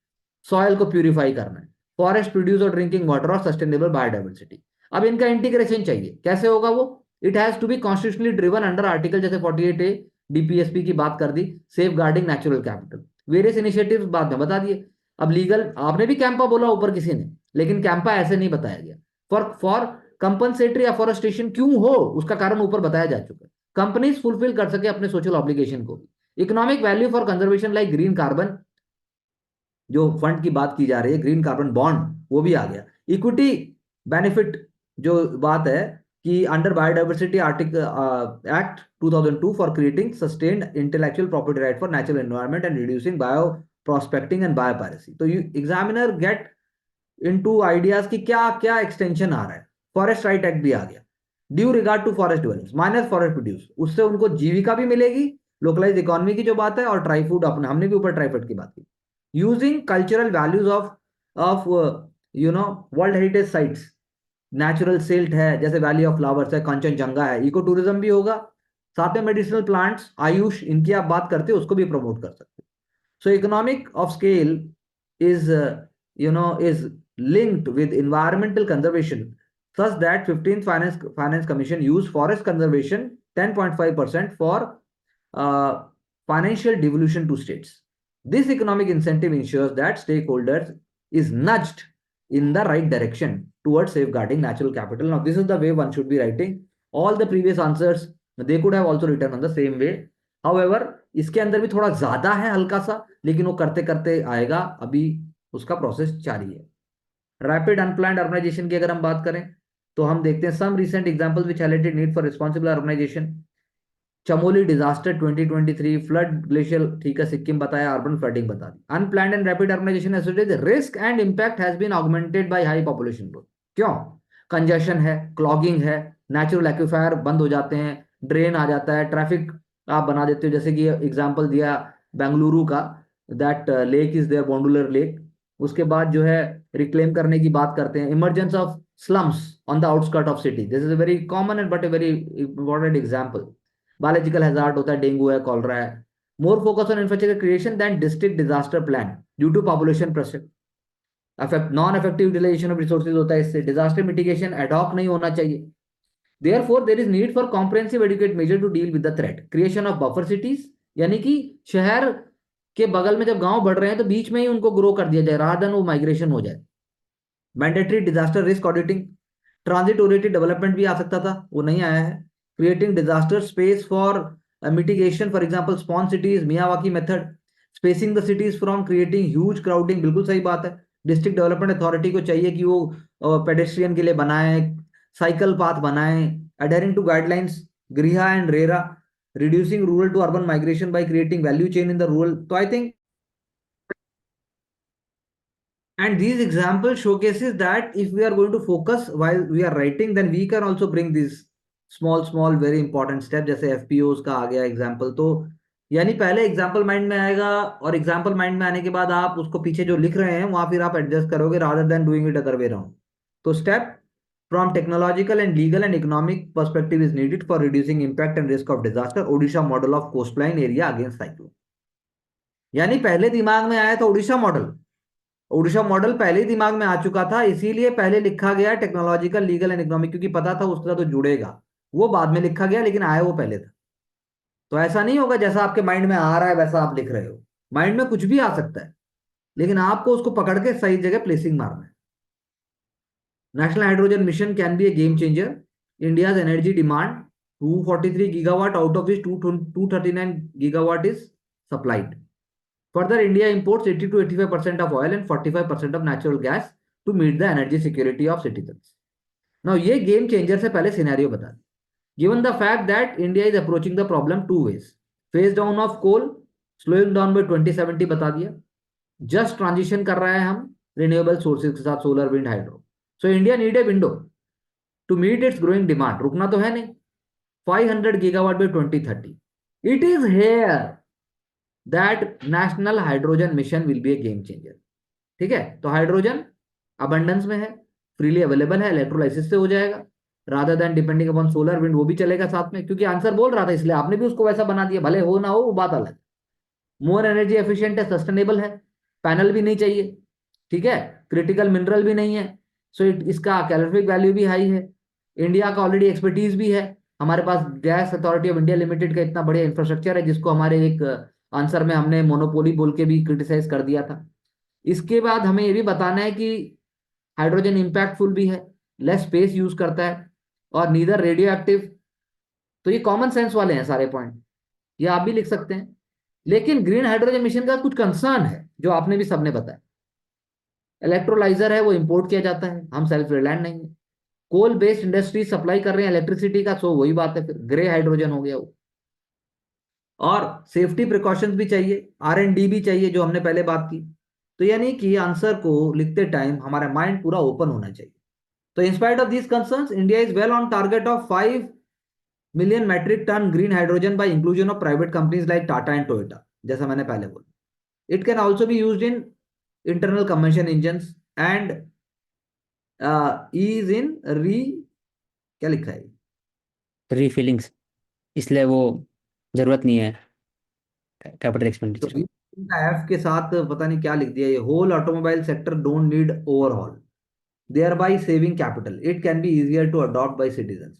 सॉइल को प्यूरिफाई करना है, फॉरेस्ट प्रोड्यूस और ड्रिंकिंग वाटर और सस्टेनेबल बायोडाइवर्सिटी। अब इनका इंटीग्रेशन चाहिए, कैसे होगा वो? It has to be constitutionally driven under article जैसे 48A डीपीएसपी की बात कर दी, safeguarding natural capital, various initiatives बाद में बता दिए। अब लीगल, आपने भी कैंपा बोला ऊपर किसी ने, लेकिन कैंपा ऐसे नहीं बताया गया। फॉर कंपनसेटरी अफॉरेस्टेशन क्यों हो, उसका कारण ऊपर बताया जा चुका है। कंपनीज फुलफिल कर सके अपने सोशल ऑब्लिगेशन को। Economic value for conservation like green carbon, जो फंड की बात की जा रही है, ग्रीन कार्बन बॉन्ड, वो भी आ गया। इक्विटी बेनिफिट जो बात है कि under biodiversity article act 2002 for creating sustained intellectual property right for natural environment and reducing bioprospecting and biopiracy. तो you examiner get into ideas की क्या क्या एक्सटेंशन आ रहा है। फॉरेस्ट राइट एक्ट भी आ गया, due regard to forest developers minus forest produce, उससे उनको जीविका भी मिलेगी, लोकलाइज इकोनॉमी की जो बात है, और ट्राई फूड, अपने हमने भी ऊपर ट्राईफूड की बात की। Using cultural values of world heritage sites, natural silt है जैसे वैली ऑफ फ्लावर्स है, कंचनजंगा है, इको टूरिज्म भी होगा, साथ में मेडिसिनल प्लांट्स, आयुष, इनकी आप बात करते हो, उसको भी प्रमोट कर सकते हो। सो economic of scale is is linked with environmental conservation, such that 15th finance commission use forest conservation 10.5% for financial devolution to states. This economic incentive ensures that stakeholders is nudged in the right direction towards safeguarding natural capital. Now this is the way one should be writing. All the previous answers they could have also written on the same way. However, इसके अंदर भी थोड़ा ज्यादा है हल्का सा, लेकिन वो करते करते आएगा, अभी उसका प्रोसेस जारी है। रैपिड अनप्लान्ड अर्बनाइजेशन की अगर हम बात करें तो हम देखते हैं some recent examples which highlighted need for responsible urbanization. Chamoli disaster 2023, flood glacier, ठीक है, सिक्किम बताया, अर्बन फ्लडिंग बता दी। Unplanned and rapid urbanization associated risk and impact has been augmented by high population growth. क्यों? कंजेशन है, क्लॉगिंग है, natural aquifer बंद हो जाते हैं, ड्रेन आ जाता है, ट्रैफिक आप बना देते हो, जैसे कि एग्जांपल दिया बेंगलुरु का, दैट लेक इज देयर, बोंडुलर लेक। उसके बाद जो है रिक्लेम करने की बात करते हैं, emergence of slums on the outskirt of city, this is a very common and but a very important example. Biological hazard होता है, डेंगू है, कॉलरा है। More focus on infrastructure creation then district disaster plan due to population pressure. Non effective utilisation of resources होता है इससे। Disaster mitigation ad hoc नहीं होना चाहिए। Therefore, there is need for comprehensive adequate measure to deal with the threat. Creation of buffer cities, यानी कि शहर के बगल में जब गांव बढ़ रहे हैं तो बीच में ही उनको ग्रो कर दिया जाए, रादर देन वो माइग्रेशन हो जाए। Mandatory disaster risk auditing, transit oriented development भी आ सकता था, वो नहीं आया है। Creating disaster space for mitigation, for example spawn cities, Miyawaki method. Spacing the cities from creating huge crowding, बिल्कुल सही बात है। डिस्ट्रिक्ट डेवलपमेंट अथॉरिटी को चाहिए कि वो पेडेस्ट्रियन के लिए बनाए, साइकिल पाथ बनाए, adhering to guidelines griha and rera, reducing rural to urban migration by creating value chain in the rural. So I think, and these examples showcases that if we are going to focus while we are writing, then we can also bring these small very important steps, जैसे FPOs का आ गया example. तो यानी पहले example mind में आएगा, और example mind में आने के बाद आप उसको पीछे जो लिख रहे हैं वहां फिर आप एडजस्ट करोगे, rather than doing it other way round. तो step from technological and legal and economic perspective is needed for reducing impact and risk of disaster. Odisha model of coastline area against cyclone, यानी पहले दिमाग में आया था Odisha model. Odisha model पहले ही दिमाग में आ चुका था, इसीलिए पहले लिखा गया टेक्नोलॉजिकल, लीगल एंड इकोनॉमिक, क्योंकि पता था उसका तो जुड़ेगा। वो बाद में लिखा गया, लेकिन आया वो पहले था। तो ऐसा नहीं होगा जैसा आपके माइंड में आ रहा है वैसा आप लिख रहे हो। माइंड में कुछ भी आ सकता है, लेकिन आपको उसको पकड़ के सही जगह प्लेसिंग मारना है। National Hydrogen Mission can be a game changer. India's energy demand 243 gigawatt, out of which 239 gigawatt is supplied. Further, India imports 80 to 85% of oil and 45% of natural gas to meet the energy security of citizens. Now, ये game changer से पहले scenario बता दें. Given the fact that India is approaching the problem two ways, phase down of coal, slowing down by 2070 बता दिया, just transition कर रहा है हम renewable sources के साथ, solar, wind, hydro. So India need a window to meet its growing demand. रुकना तो है नहीं। 500 gigawatt by 2030. It is here that National Hydrogen Mission will be a game changer. ठीक है, तो हाइड्रोजन अबंडेंस में है, फ्रीली अवेलेबल है, इलेक्ट्रोलाइसिस से हो जाएगा, rather than depending upon solar wind, वो भी चलेगा साथ में, क्योंकि आंसर बोल रहा था इसलिए आपने भी उसको वैसा बना दिया, भले हो ना हो वो बात अलग। मोर एनर्जी एफिशिएंट है, सस्टेनेबल है, पैनल भी नहीं चाहिए, ठीक है, क्रिटिकल मिनरल भी नहीं है, सो इसका कैलोरीफिक वैल्यू भी हाई है, इंडिया का ऑलरेडी एक्सपर्टीज भी है, हमारे पास gas authority of India limited का इतना बढ़िया इंफ्रास्ट्रक्चर है, जिसको हमारे एक आंसर में हमने मोनोपोली बोल के भी क्रिटिसाइज कर दिया था। इसके बाद हमें ये भी बताना है कि हाइड्रोजन इम्पैक्टफुल भी है, लेस स्पेस यूज करता है, और नीदर रेडियो एक्टिव। तो ये कॉमन सेंस वाले हैं सारे पॉइंट, ये आप भी लिख सकते हैं। लेकिन ग्रीन हाइड्रोजन मिशन का कुछ कंसर्न है जो आपने भी सबने बताया, इलेक्ट्रोलाइजर है वो इंपोर्ट किया जाता है, हम सेल्फ रिलायंट नहीं है, कोल बेस्ड इंडस्ट्री सप्लाई कर रहे हैं इलेक्ट्रिसिटी का, सो वही बात है, फिर ग्रे हाइड्रोजन हो गया वो। और सेफ्टी प्रिकॉशंस भी चाहिए, R&D भी चाहिए, जो हमने पहले बात की। तो यानी कि आंसर को लिखते टाइम हमारा माइंड पूरा ओपन होना चाहिए। तो in spite of these concerns, India is well on target of 5 million metric ton green hydrogen by inclusion of private companies like Tata and Toyota, जैसा मैंने पहले बोला। It can also be used in internal combustion engines and is in re, क्या लिखा है, रीफिलिंग्स, इसलिए वो जरूरत नहीं है कैपिटल तो एक्सपेंडिचर। का एफ के साथ पता नहीं क्या लिख दिया, ये whole automobile sector don't need overhaul, thereby saving capital, it can be easier to adopt by citizens।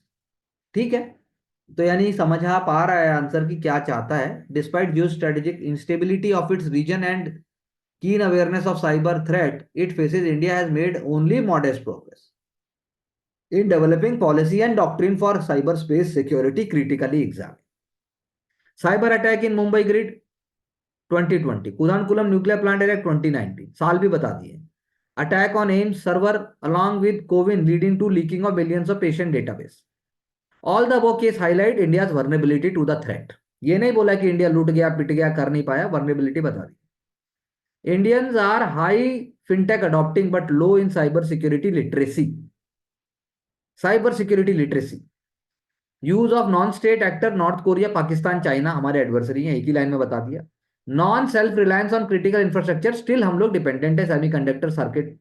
ठीक है, तो यानी समझ आ पा रहा है आंसर की क्या चाहता है। Despite geo strategic instability of its region and keen awareness of cyber threat it faces, India has made only modest progress in developing policy and doctrine for cyberspace security critically examined. Cyber attack in Mumbai grid 2020, Kudankulam nuclear plant attack 2019, साल भी बता दिए, attack on AIMS server along with Covin leading to leaking of billions of patient database, all the above case highlight India's vulnerability to the threat। ये नहीं बोला कि India लूट गया पिट गया कर नहीं पाया, वर्नेबिलिटी बता दी। Indians are high fintech adopting but low in cyber security literacy. Cyber security literacy. Use of non state actor, North Korea, Pakistan, China हमारे एडवर्सरी हैं, एक ही लाइन में बता दिया। Non self reliance on critical infrastructure, still हम लोग dependent है semiconductor circuit.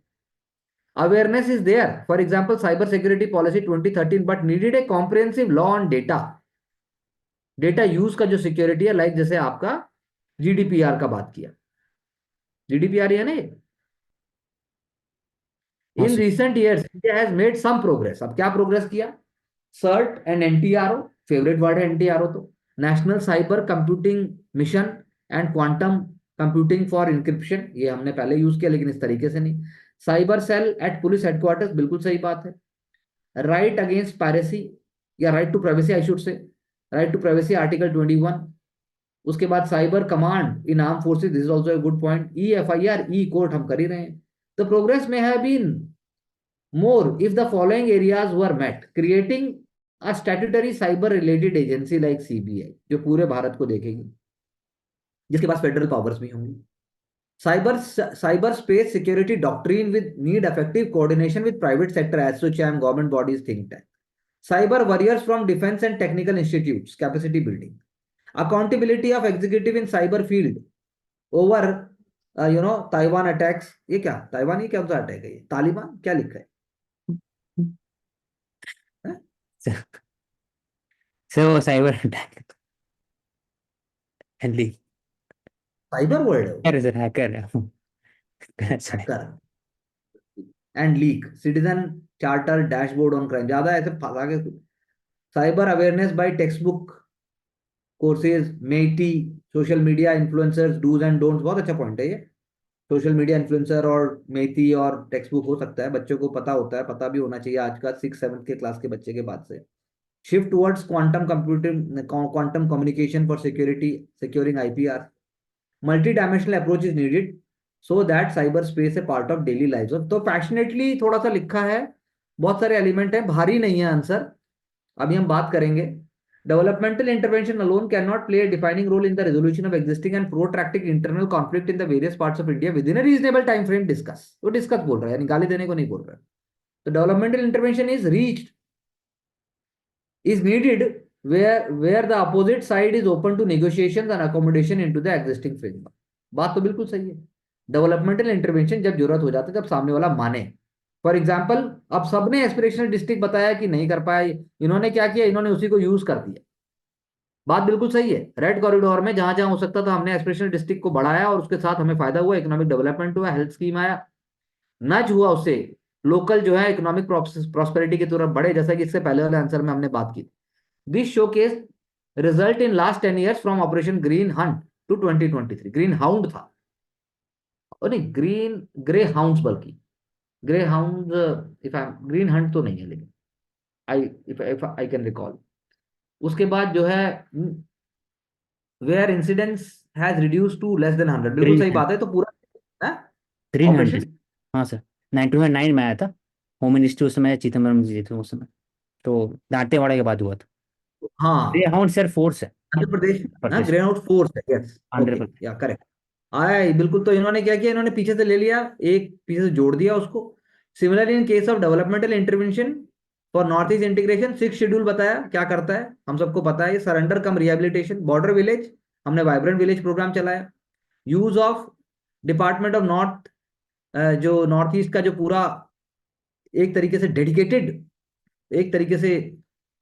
Awareness is there, for example cyber security policy 2013, but needed a comprehensive law on data, data use का जो सिक्योरिटी है, लाइक जैसे आपका GDPR का बात किया, GDPR है ना। हाँ in sir. Recent years India has made some progress, अब क्या प्रोग्रेस किया, CERT and NTRO, favourite word है NTRO, तो national cyber computing mission and quantum computing for encryption, ये हमने पहले यूज किया लेकिन इस तरीके से नहीं। Cyber cell at police headquarters, बिल्कुल सही बात है। राइट अगेंस्ट पायरेसी, या right to privacy I should say, right to privacy article 21। उसके बाद cyber command in arm forces, this is also a good point. EFIR e court हम कर ही रहे हैं। तो प्रोग्रेस में है been more if the following areas were met, creating a statutory cyber related agency like CBI, जो पूरे भारत को देखेगी, जिसके पास फेडरल पावर्स भी होंगी। Cyber space security doctrine with need effective coordination with private sector association, government bodies, think tank. Cyber warriors from defence and technical institutes, capacity building. Accountability of executive in cyber field over Taiwan attacks, ये क्या Taiwan, ये क्या attack है, ये तालिबान क्या लिखा है? Sir वो cyber attack leak, cyber world है वो, है सर, हैकर है sir. Hacker and leak, citizen charter dashboard on crime, ज्यादा ऐसे फंसा के। Cyber awareness by text book courses, MeitY, social media influencers, dos and don'ts, बहुत अच्छा पॉइंट है ये। सोशल मीडिया इन्फ्लुएंसर और मेटी और टेक्स्ट बुक हो सकता है, बच्चों को पता होता है, पता भी होना चाहिए आज का 6-7 के क्लास के बच्चे के बाद से। Shift towards quantum computing, quantum communication for security, securing IPR। Multi dimensional approach is needed so that cyber space A part of daily life. तो पैशनेटली थोड़ा सा लिखा है, बहुत सारे एलिमेंट है, भारी नहीं है आंसर। अभी हम बात करेंगे, developmental intervention alone can not play a defining role in the resolution of existing and protracted internal conflict in the various parts of India within a reasonable time frame। Discuss, वो discuss बोल रहा है, यानी गाली देने को नहीं बोल रहा है। तो developmental intervention is reached, is needed where the opposite side is open to negotiations and accommodation into the existing framework। बात तो बिल्कुल सही है, डेवलपमेंटल इंटरवेंशन जब जरूरत हो जाता है, जब सामने वाला माने, फॉर एग्जाम्पल, अब सबने एस्पिरेशनल डिस्ट्रिक्ट बताया कि नहीं कर पाए, इन्होंने क्या किया, इन्होंने उसी को यूज कर दिया। बात बिल्कुल सही है, रेड कॉरिडोर में जहां जहां हो सकता था हमने एस्पिरेशनल डिस्ट्रिक्ट को बढ़ाया और उसके साथ हमें फायदा हुआ, इकोनॉमिक डेवलपमेंट हुआ, हेल्थ स्कीम आया, नज हुआ उससे, लोकल जो है इकोनॉमिक प्रॉस्पेरिटी की तरफ बढ़े, जैसा कि इससे पहले वाले आंसर में हमने बात की। This showcase result in last 10 years from operation green hunt to 2023। Green hound था, और नहीं, ग्रीन ग्रे हाउंड, बल्कि greyhound, if I green hunt तो नहीं है, लेकिन I if I can recall. उसके बाद जो है where incidence has reduce to less than 100, बिल्कुल ग्रीन सही हंट। बात है, तो पूरा ग्रीन हंट। ऑपरेशन। हाँ सर। 1909 में आया था। होम मिनिस्ट्री उस समय चिदम्बरम जी थे उस समय। तो दांतेवाड़ा के बाद हुआ था। हाँ, ग्रे हाउंड सर फोर्स है। आंध्र प्रदेश। हाँ, प्रदेश। ग्रे हाउंड फोर्स है, यस, आंध्र ओके, प्रदेश। या करेक्ट। आया बिल्कुल, तो इन्होंने क्या किया, इन्होंने पीछे से ले लिया, एक पीछे से जोड़ दिया उसको। Similarly in case of developmental intervention for north east integration, 6 schedule बताया क्या करता है, हम सबको पता है, सरेंडर कम रिहेबिलिटेशन, बॉर्डर विलेज, हमने वाइब्रेंट विलेज प्रोग्राम चलाया, use of department of north, जो नॉर्थ ईस्ट का जो पूरा एक तरीके से डेडिकेटेड, एक तरीके से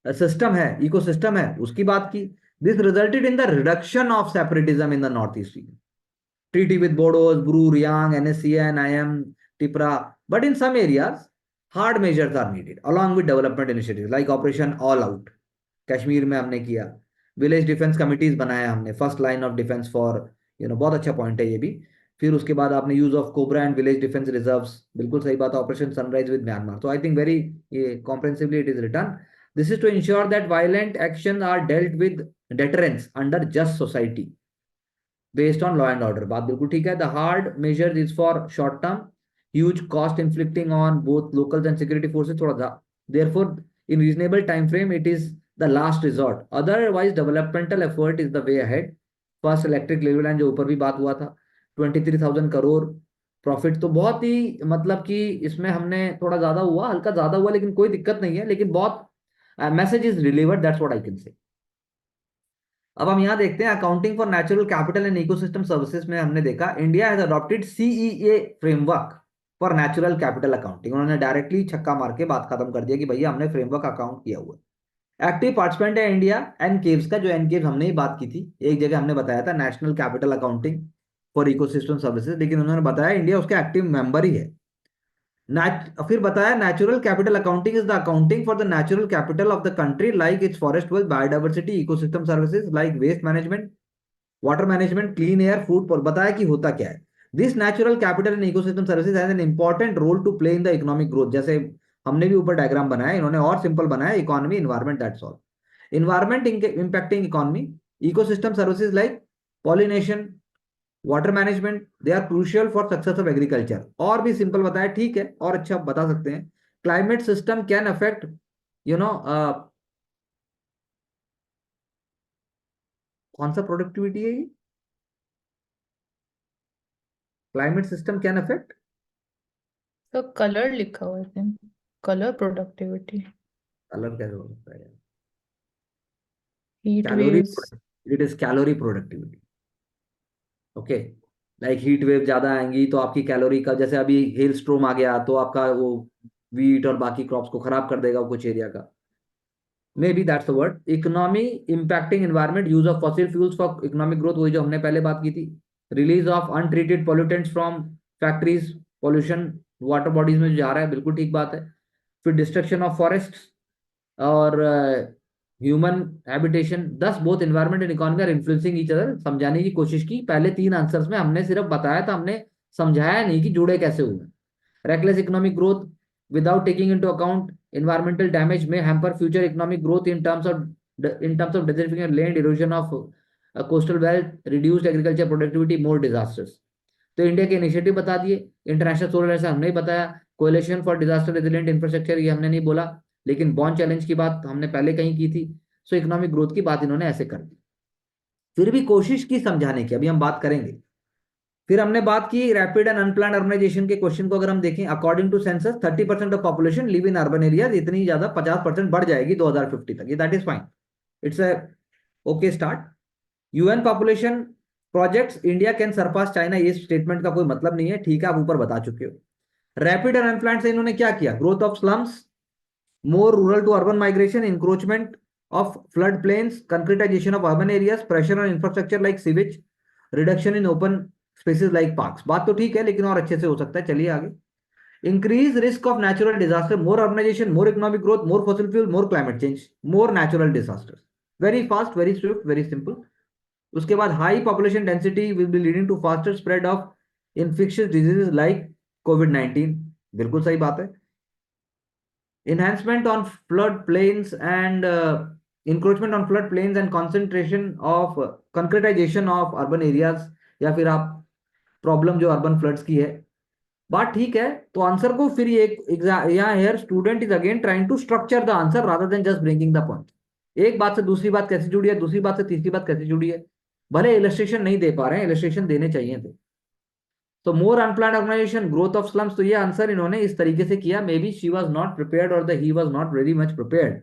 सिस्टम है, इकोसिस्टम है, उसकी बात की। This resulted in the reduction of separatism in the north east region, treaty with Bodos, Bru, Riang, NSCN, IM, Tipra. But in some areas, hard measures are needed along with development initiatives like Operation All Out. Kashmir में हमने किया, village defence committees बनाया हमने, first line of defence for, बहुत अच्छा point है ये भी। फिर उसके बाद आपने use of cobra and village defence reserves, बिल्कुल सही बात है, ऑपरेशन सनराइज विद म्यांमार। तो आई थिंक वेरी ये comprehensively it is written. This is to ensure that violent action are dealt with deterrence under just society based on law and order। बात बिल्कुल ठीक है। The hard measure is for short term, huge cost inflicting on both locals and security forces, थोड़ा सा, therefore in reasonable time frame it is the last resort, otherwise developmental effort is the way ahead। First electric railway line जो ऊपर भी बात हुआ था, 23,000 crore profit, तो बहुत ही, मतलब कि इसमें हमने थोड़ा ज्यादा हुआ, हल्का ज्यादा हुआ, लेकिन कोई दिक्कत नहीं है, लेकिन बहुत message is delivered, that's what I can say. अब हम यहाँ देखते हैं accounting for natural capital and ecosystem services में हमने देखा India has adopted CEA framework for natural capital accounting. उन्होंने डायरेक्टली छक्का मार के बात खत्म कर दिया कि भैया हमने फ्रेमवर्क अकाउंट किया हुआ है। एक्टिव पार्टिसिपेंट है इंडिया एनकेव्स का, जो एनकेव्स हमने ही बात की थी, एक जगह हमने बताया था national capital accounting for ecosystem services, लेकिन उन्होंने बताया इंडिया उसका एक्टिव मेंबर ही है। फिर बताया natural capital accounting is the accounting for the natural capital of the country like its forest wealth, biodiversity, ecosystem services like waste management, water management, clean air, food, पर बताया कि होता क्या है। This natural capital and ecosystem services has an important role to play in the economic growth. जैसे हमने भी ऊपर डायग्राम बनाया, इन्होंने और सिंपल बनाया, economy, environment, that's all. Environment impacting economy, ecosystem services like pollination, water management, they are crucial for success of agriculture. और भी सिंपल बताया, ठीक है, और अच्छा बता सकते हैं। Climate system can affect, you know कौन सा प्रोडक्टिविटी है ये, क्लाइमेट सिस्टम कैन अफेक्ट, तो कलर लिखा हुआ है, कलर प्रोडक्टिविटी, कलर कैसे हो सकता है, heat calorie, waves. It is calorie productivity, okay. Like heat wave ज्यादा आएंगी तो आपकी कैलोरी का, जैसे अभी हेल स्ट्रोम आ गया तो आपका वो वीट और बाकी क्रॉप्स को खराब कर देगा कुछ एरिया का, may be that's the word. Economy impacting environment, use of fossil fuels for economic growth, वही जो हमने पहले बात की थी। Release of untreated pollutants from factories, pollution water bodies में जो जा रहा है, बिल्कुल ठीक बात है। फिर डिस्ट्रक्शन ऑफ फॉरेस्ट और human habitation, thus both environment and economy are influencing each other. समझाने की कोशिश की पहले तीन आंसर्स में, हमने सिर्फ बताया था, हमने समझाया नहीं कि जुड़े कैसे हुए। reckless economic growth without taking into account environmental damage may hamper future economic growth in terms of desertification, land erosion of coastal wealth, reduced agriculture productivity, more disasters। तो इंडिया के इनिशिएटिव बता दिए, इंटरनेशनल सोलर एनर्जी हमने ही बताया, coalition for disaster resilient infrastructure ये हमने नहीं बोला, लेकिन बॉन्ड चैलेंज की बात हमने पहले कहीं की थी। सो इकोनॉमिक ग्रोथ की बात इन्होंने ऐसे कर दी, फिर भी कोशिश की समझाने की, अभी हम बात करेंगे। फिर हमने बात की रैपिड एंड अनप्लान्ड अर्बनाइजेशन के क्वेश्चन को, अगर हम देखें according to census 30% of population live in urban areas, इतनी ज्यादा 50% बढ़ जाएगी 2050 तक, ये that is fine, it's a okay start. UN population projects, India can surpass China, ये स्टेटमेंट का कोई मतलब नहीं है, ठीक है, आप ऊपर बता चुके हो। रैपिड एंड अनप्लान्ड से इन्होंने क्या किया, growth of slums, more rural to urban migration, encroachment of flood plains, concretization of urban areas, pressure on infrastructure like sewage, reduction in open spaces like parks. बात तो ठीक है, लेकिन और अच्छे से हो सकता है। चलिए आगे। Increase risk of natural disaster, more urbanization, more economic growth, more fossil fuel, more climate change, more natural disasters. Very fast, very swift, very simple. उसके बाद high population density will be leading to faster spread of infectious diseases like COVID-19. बिल्कुल सही बात है। Enhancement on flood plains and encroachment on flood plains and concentration of concretization of urban areas, या फिर आप problem जो urban floods की है। बात ठीक है, तो आंसर को फिर ये यहाँ here student is again trying to structure the answer rather than just bringing the point. एक बात से दूसरी बात कैसे जुड़ी है, दूसरी बात से तीसरी बात कैसे जुड़ी है। भले इलस्ट्रेशन नहीं दे पा रहे हैं, इलस्ट्रेशन देने चाहिए थे। तो more unplanned organization, growth of slums, तो ये आंसर इन्होंने इस तरीके से किया। May be she was not prepared और the he was not very much prepared.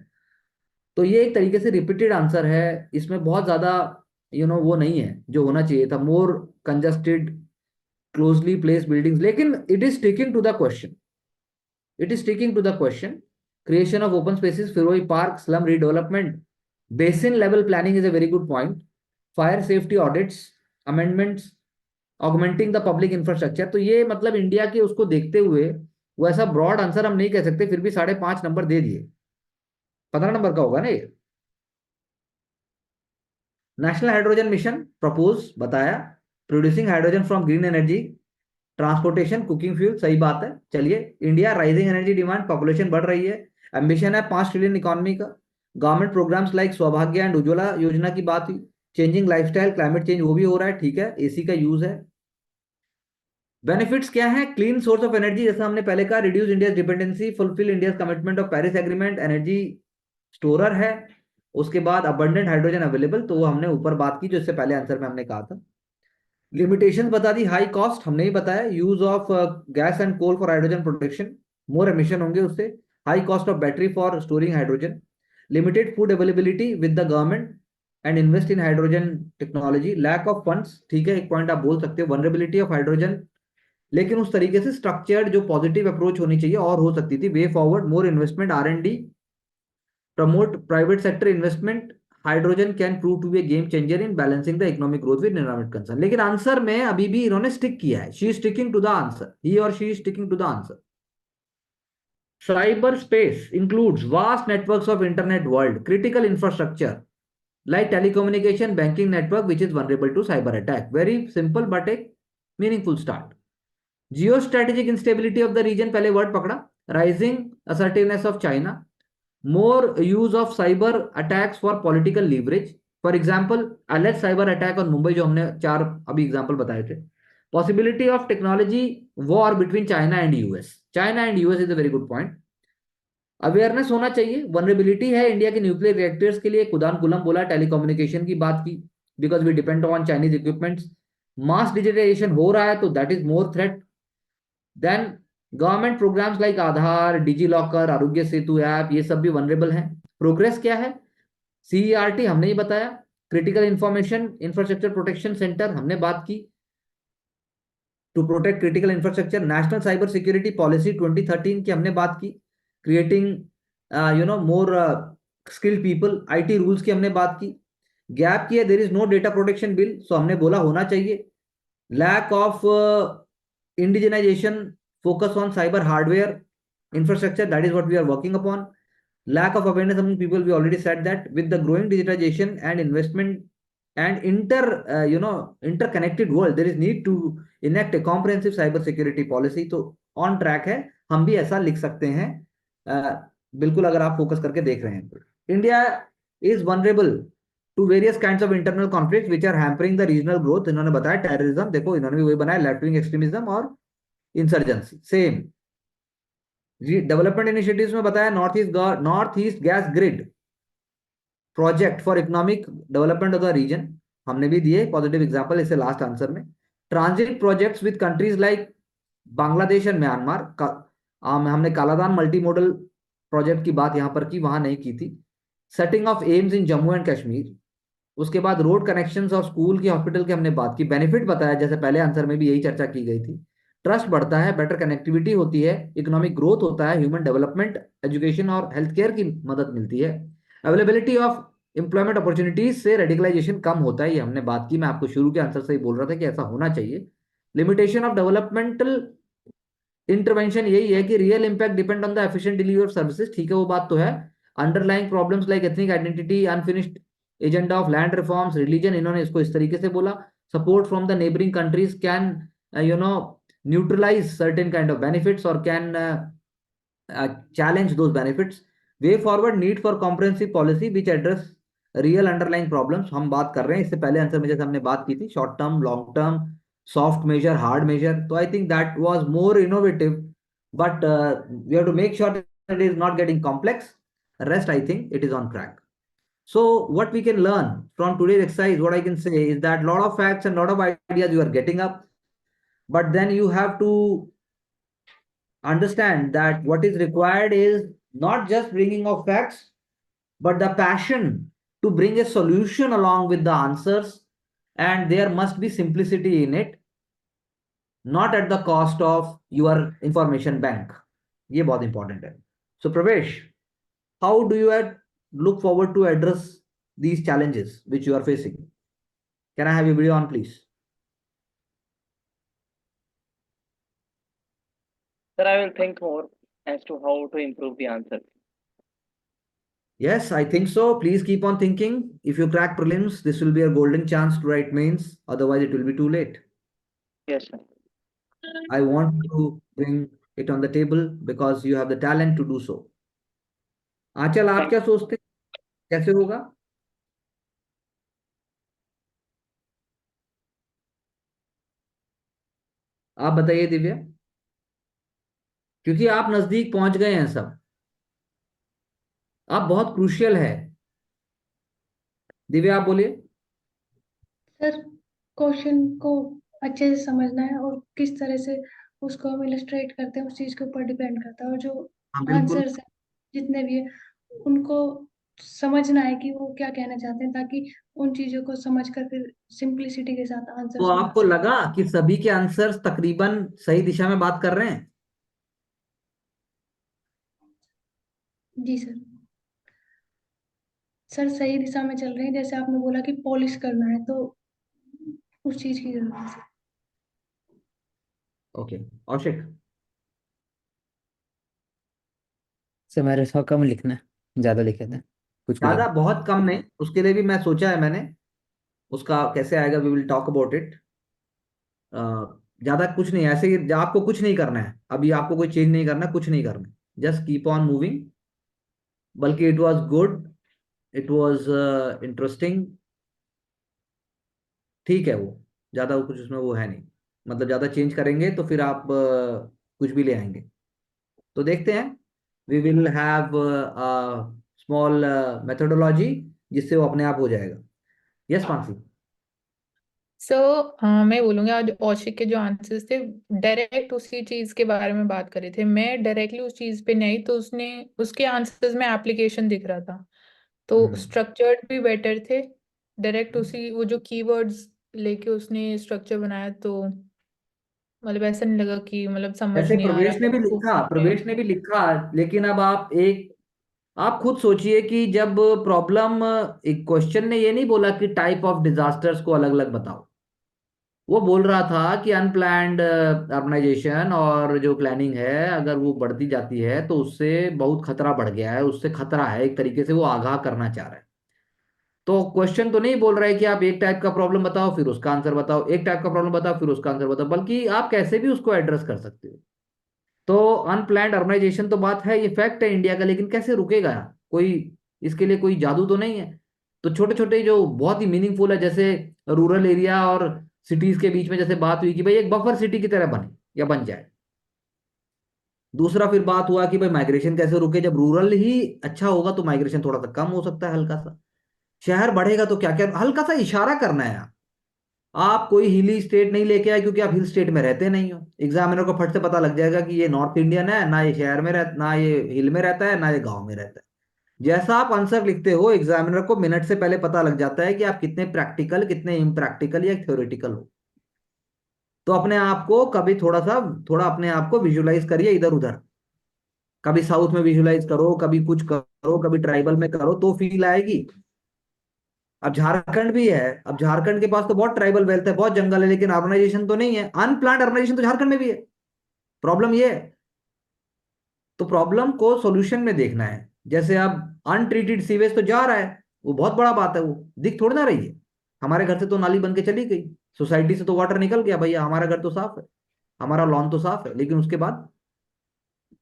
तो ये एक तरीके से रिपीटेड आंसर है, इसमें बहुत ज्यादा वो नहीं है जो होना चाहिए था, more congested closely placed buildings, लेकिन it is sticking to the question, it is sticking to the question. Creation of open spaces, फिरोई park, slum redevelopment, basin level planning is a very good point, fire safety audits, amendments, augmenting the public infrastructure. तो ये मतलब India के उसको देखते हुए वो ऐसा ब्रॉड आंसर हम नहीं कह सकते, फिर भी 5.5 नंबर दे दिए। 15 नंबर का होगा ना ये। नेशनल हाइड्रोजन मिशन प्रपोज बताया, producing hydrogen from green energy, transportation, cooking fuel, सही बात है। चलिए, India rising energy demand, population बढ़ रही है, एम्बिशन है 5 ट्रिलियन इकोनॉमी का, गवर्नमेंट प्रोग्राम्स लाइक सौभाग्य एंड उज्ज्वला योजना की बात हुई, चेंजिंग लाइफस्टाइल, क्लाइमेट चेंज वो भी हो रहा है, ठीक है, एसी का यूज है। बेनिफिट्स क्या है, क्लीन सोर्स ऑफ एनर्जी, जैसा हमने पहले कहा, reduce India dependency, fulfil India commitment of Paris agreement, energy storer है। उसके बाद अबंडेंट हाइड्रोजन अवेलेबल, तो वो हमने ऊपर बात की जो इससे पहले आंसर में हमने कहा था। लिमिटेशंस बता दी, हाई कॉस्ट हमने ही बताया, use of gas and coal for hydrogen production, more emission होंगे उससे, high cost of battery for storing hydrogen, limited food availability with the government and invest in hydrogen technology, lack of funds, ठीक है, एक point आप बोल सकते हो, vulnerability of hydrogen, लेकिन उस तरीके से स्ट्रक्चर्ड जो पॉजिटिव अप्रोच होनी चाहिए और हो सकती थी। Way forward, more investment, R&D, promote private sector investment, hydrogen can prove to be a game changer in balancing the economic growth with environment concern. लेकिन आंसर में अभी भी इन्होंने स्टिक किया है, she is sticking to the answer, he और she is sticking to the answer. Cyber space includes vast networks of internet world, critical infrastructure like telecommunication, banking network which is vulnerable to cyber attack. Very simple but a meaningful start. Geostrategic instability of the region, पहले word पकड़ा, rising assertiveness of China, more use of cyber attacks for political leverage, for example alleged cyber attack on Mumbai जो हमने 4 अभी example बताए थे, possibility of technology war between China and US, China and US is a very good point. Awareness होना चाहिए, vulnerability है India के nuclear reactors के लिए, कुदान कुलम बोला, टेलीकम्युनिकेशन की बात की, because we depend on Chinese equipments, mass digitisation हो रहा है तो that is more threat. Then government programmes like Aadhaar, DigiLocker, Arogya Setu app, ये सब भी वनरेबल हैं। प्रोग्रेस क्या है, CERT हमने ही बताया, critical information infrastructure protection centre हमने बात की, to protect critical infrastructure, national cyber security policy 2013 की हमने बात की, creating more skilled people, IT rules की हमने बात की, गैप की है, there is no data protection bill, so हमने बोला होना चाहिए, lack of indigenization, focus on cyber hardware infrastructure, that is what we are working upon, lack of awareness among people, we already said that, with the growing digitization and investment and interconnected world, there is need to enact a comprehensive cyber security policy। तो on track है, हम भी ऐसा लिख सकते हैं, बिल्कुल, अगर आप फोकस करके देख रहे हैं। India is vulnerable to various kinds of internal conflict which are hampering the regional growth, इन्होंने बताया टेररिज्म, देखो इन्होंने भी वही बनाया, लेफ्ट विंग एक्सट्रीमिज्म और इंसर्जेंसी, सेम। डेवलपमेंट इनिशिएटिव्स में बताया, North East gas grid project for economic development of the region, हमने भी दिए पॉजिटिव एग्जांपल इससे लास्ट आंसर में। Transit projects with countries like Bangladesh and Myanmar, हमने कालादान मल्टी मॉडल प्रोजेक्ट की बात यहां पर की, वहां नहीं की थी। Setting of AIIMS in Jammu and Kashmir, उसके बाद रोड कनेक्शंस और स्कूल की, हॉस्पिटल की हमने बात की, बेनिफिट बताया, जैसे पहले आंसर में भी यही चर्चा की गई थी। ट्रस्ट बढ़ता है, बेटर कनेक्टिविटी होती है, इकोनॉमिक ग्रोथ होता है, ह्यूमन डेवलपमेंट, एजुकेशन और हेल्थ केयर की मदद मिलती है, अवेलेबिलिटी ऑफ एम्प्लॉयमेंट अपॉर्चुनिटीज से रेडिकलाइजेशन कम होता है, ये हमने बात की, मैं आपको शुरू के आंसर से ही बोल रहा था कि ऐसा होना चाहिए। लिमिटेशन ऑफ डेवलपमेंटल इंटरवेंशन यही है कि real impact depend on the efficient delivery of services, ठीक है वो बात तो है। Underlying problems like ethnic identity, unfinished agenda of land reforms, religion, इन्होंने इसको इस तरीके से बोला। Support from the neighbouring countries can you know neutralise certain kind of benefits और can challenge those benefits. Way forward need for comprehensive policy which address real underlying problems, हम बात कर रहे हैं इससे पहले आंसर में जैसे हमने बात की थी, short term, long term, soft measure, hard measure, तो I think that was more innovative, but we have to make sure that it is not getting complex, rest I think it is on track. So what we can learn from today's exercise, what I can say is that lot of facts and lot of ideas you are getting up, but then you have to understand that what is required is not just bringing of facts, but the passion to bring a solution along with the answers, and there must be simplicity in it, not at the cost of your information bank. ये बहुत important है. So Pravesh, how do you look forward to address these challenges which you are facing? Can I have your video on, please? Sir, I will think more as to how to improve the answer. Yes, I think so. Please keep on thinking. If you crack prelims, this will be a golden chance to write mains. Otherwise, it will be too late. Yes, sir. I want to bring it on the table because you have the talent to do so. आंचल, आप क्या सोचते हैं कैसे होगा? आप बताइए दिव्या, क्योंकि आप नजदीक पहुंच गए हैं सब, आप बहुत क्रूशियल है। दिव्या आप बोलिए। सर, क्वेश्चन को अच्छे से समझना है और किस तरह से उसको हम इलस्ट्रेट करते हैं उस चीज के ऊपर डिपेंड करता है, और जो हाँ बिल्कुल। आंसर्स हैं जितने भी है उनको समझना है कि वो क्या कहना चाहते हैं, ताकि उन चीजों को समझकर फिर सिंप्लिसिटी के साथ तो आंसर्स आपको लगा कि सभी के आंसर्स तकरीबन सही दिशा में बात कर रहे हैं? जी सर। सर सही दिशा में चल रहे हैं, जैसे आपने बोला कि पॉलिश करना है, तो उस चीज की जरूरत है सर। ओके, औशिक। सर मेरे थोड़ा कम लिखना है, ज़्यादा लिखे थे कुछ भी ज्यादा बहुत कम नहीं, उसके लिए भी मैं सोचा है मैंने, उसका कैसे आएगा we will talk about it. ज्यादा कुछ नहीं, ऐसे ही आपको कुछ नहीं करना है, अभी आपको कोई चेंज नहीं करना, कुछ नहीं करना, जस्ट कीप ऑन मूविंग। बल्कि it was good, it was interesting, ठीक है वो, ज्यादा कुछ उसमें वो है नहीं, मतलब ज्यादा चेंज करेंगे तो फिर आप कुछ भी ले आएंगे। तो देखते हैं, we will have small methodology जिससे वो अपने आप हो जाएगा। यस मानसी। सो मैं बोलूंगी आज औशिक के जो आंसर्स थे डायरेक्ट उसी चीज के बारे में बात कर रहे थे, मैं डायरेक्टली उस चीज पे नहीं, तो उसने उसके आंसर्स में एप्लीकेशन दिख रहा था, तो स्ट्रक्चर्ड भी बेटर थे। डायरेक्ट उसी वो जो कीवर्ड्स लेके उसने स्ट्रक्चर बनाया, तो मतलब ऐसा नहीं लगा कि मतलब समझ जैसे नहीं आ रहा प्रवेश ने है भी उसको लिखा, क्या है। लेकिन अब आप खुद सोचिए कि जब प्रॉब्लम, एक क्वेश्चन ने ये नहीं बोला कि टाइप ऑफ डिजास्टर्स को अलग अलग बताओ, वो बोल रहा था कि अनप्लैन्ड अर्बनाइजेशन और जो प्लानिंग है अगर वो बढ़ती जाती है तो उससे बहुत खतरा बढ़ गया है, उससे खतरा है, एक तरीके से वो आगाह करना चाह रहा है। तो क्वेश्चन तो नहीं बोल रहा है कि आप एक टाइप का प्रॉब्लम बताओ फिर उसका आंसर बताओ, एक टाइप का प्रॉब्लम बताओ फिर उसका आंसर बताओ, बल्कि आप कैसे भी उसको एड्रेस कर सकते हो। तो अनप्लैन्ड अर्बनाइजेशन तो बात है, ये फैक्ट है इंडिया का, लेकिन कैसे रुकेगा कोई, इसके लिए कोई जादू तो नहीं है। तो छोटे छोटे जो बहुत ही मीनिंगफुल है, जैसे रूरल एरिया और सिटीज के बीच में जैसे बात हुई कि भाई एक बफर सिटी की तरह बने या बन जाए। दूसरा फिर बात हुआ कि भाई माइग्रेशन कैसे रुके, जब रूरल ही अच्छा होगा तो माइग्रेशन थोड़ा सा कम हो सकता है, हल्का सा शहर बढ़ेगा तो क्या क्या, हल्का सा इशारा करना है। आप कोई हिली स्टेट नहीं लेके आए क्योंकि आप हिल स्टेट में रहते नहीं हो, एग्जामिनर को फट से पता लग जाएगा कि ये नॉर्थ इंडियन है, ना ये शहर में रहता, ना ये हिल में रहता है, ना ये गांव में रहता है। जैसा आप आंसर लिखते हो एग्जामिनर को मिनट से पहले पता लग जाता है कि आप कितने प्रैक्टिकल, कितने इम्प्रैक्टिकल या थ्योरेटिकल हो। तो अपने आप को कभी थोड़ा अपने आप को विजुलाइज करिए इधर उधर, कभी साउथ में विजुलाइज करो, कभी कुछ करो, कभी ट्राइबल में करो, तो फील आएगी। अब झारखंड भी है, अब झारखंड के पास तो बहुत ट्राइबल वेल्थ है, बहुत जंगल है, लेकिन अर्बनाइजेशन तो नहीं है, अनप्लान्ड अर्बनाइजेशन तो झारखंड में भी है। प्रॉब्लम ये है। तो प्रॉब्लम को सॉल्यूशन में देखना है। जैसे अब अनट्रीटेड सीवेज तो जा रहा है, वो बहुत बड़ा बात है, वो दिख थोड़ी ना रही है। हमारे घर से तो नाली बन के चली गई, सोसाइटी से तो वाटर निकल गया, भैया हमारा घर तो साफ है, हमारा लॉन तो साफ है, लेकिन उसके बाद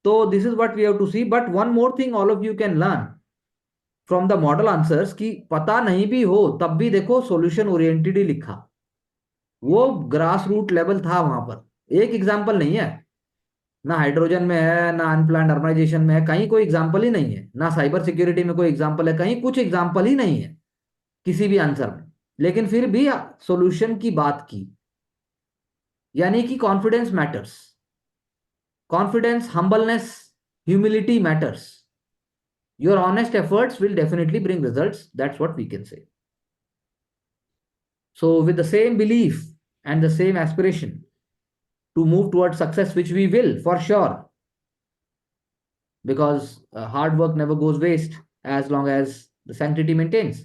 तो this is what we have to see. But one more thing all of you can learn from the model answers, कि पता नहीं भी हो तब भी देखो सॉल्यूशन ओरिएंटेड ही लिखा, वो ग्रास रूट लेवल था वहां पर। एक एग्जाम्पल नहीं है, ना हाइड्रोजन में है, ना अनप्लान्ड अर्बनाइजेशन में है, कहीं कोई एग्जाम्पल ही नहीं है, ना साइबर सिक्योरिटी में कोई एग्जाम्पल है, कहीं कुछ एग्जाम्पल ही नहीं है किसी भी आंसर में, लेकिन फिर भी सॉल्यूशन की बात की। यानी कि confidence matters, confidence, humbleness, humility matters. Your honest efforts will definitely bring results. That's what we can say. So, with the same belief and the same aspiration to move towards success, which we will for sure, because hard work never goes waste as long as the sanctity maintains.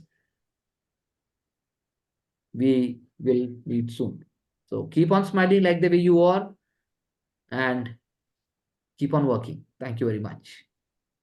We will meet soon. So, keep on smiling like the way you are and keep on working. Thank you very much.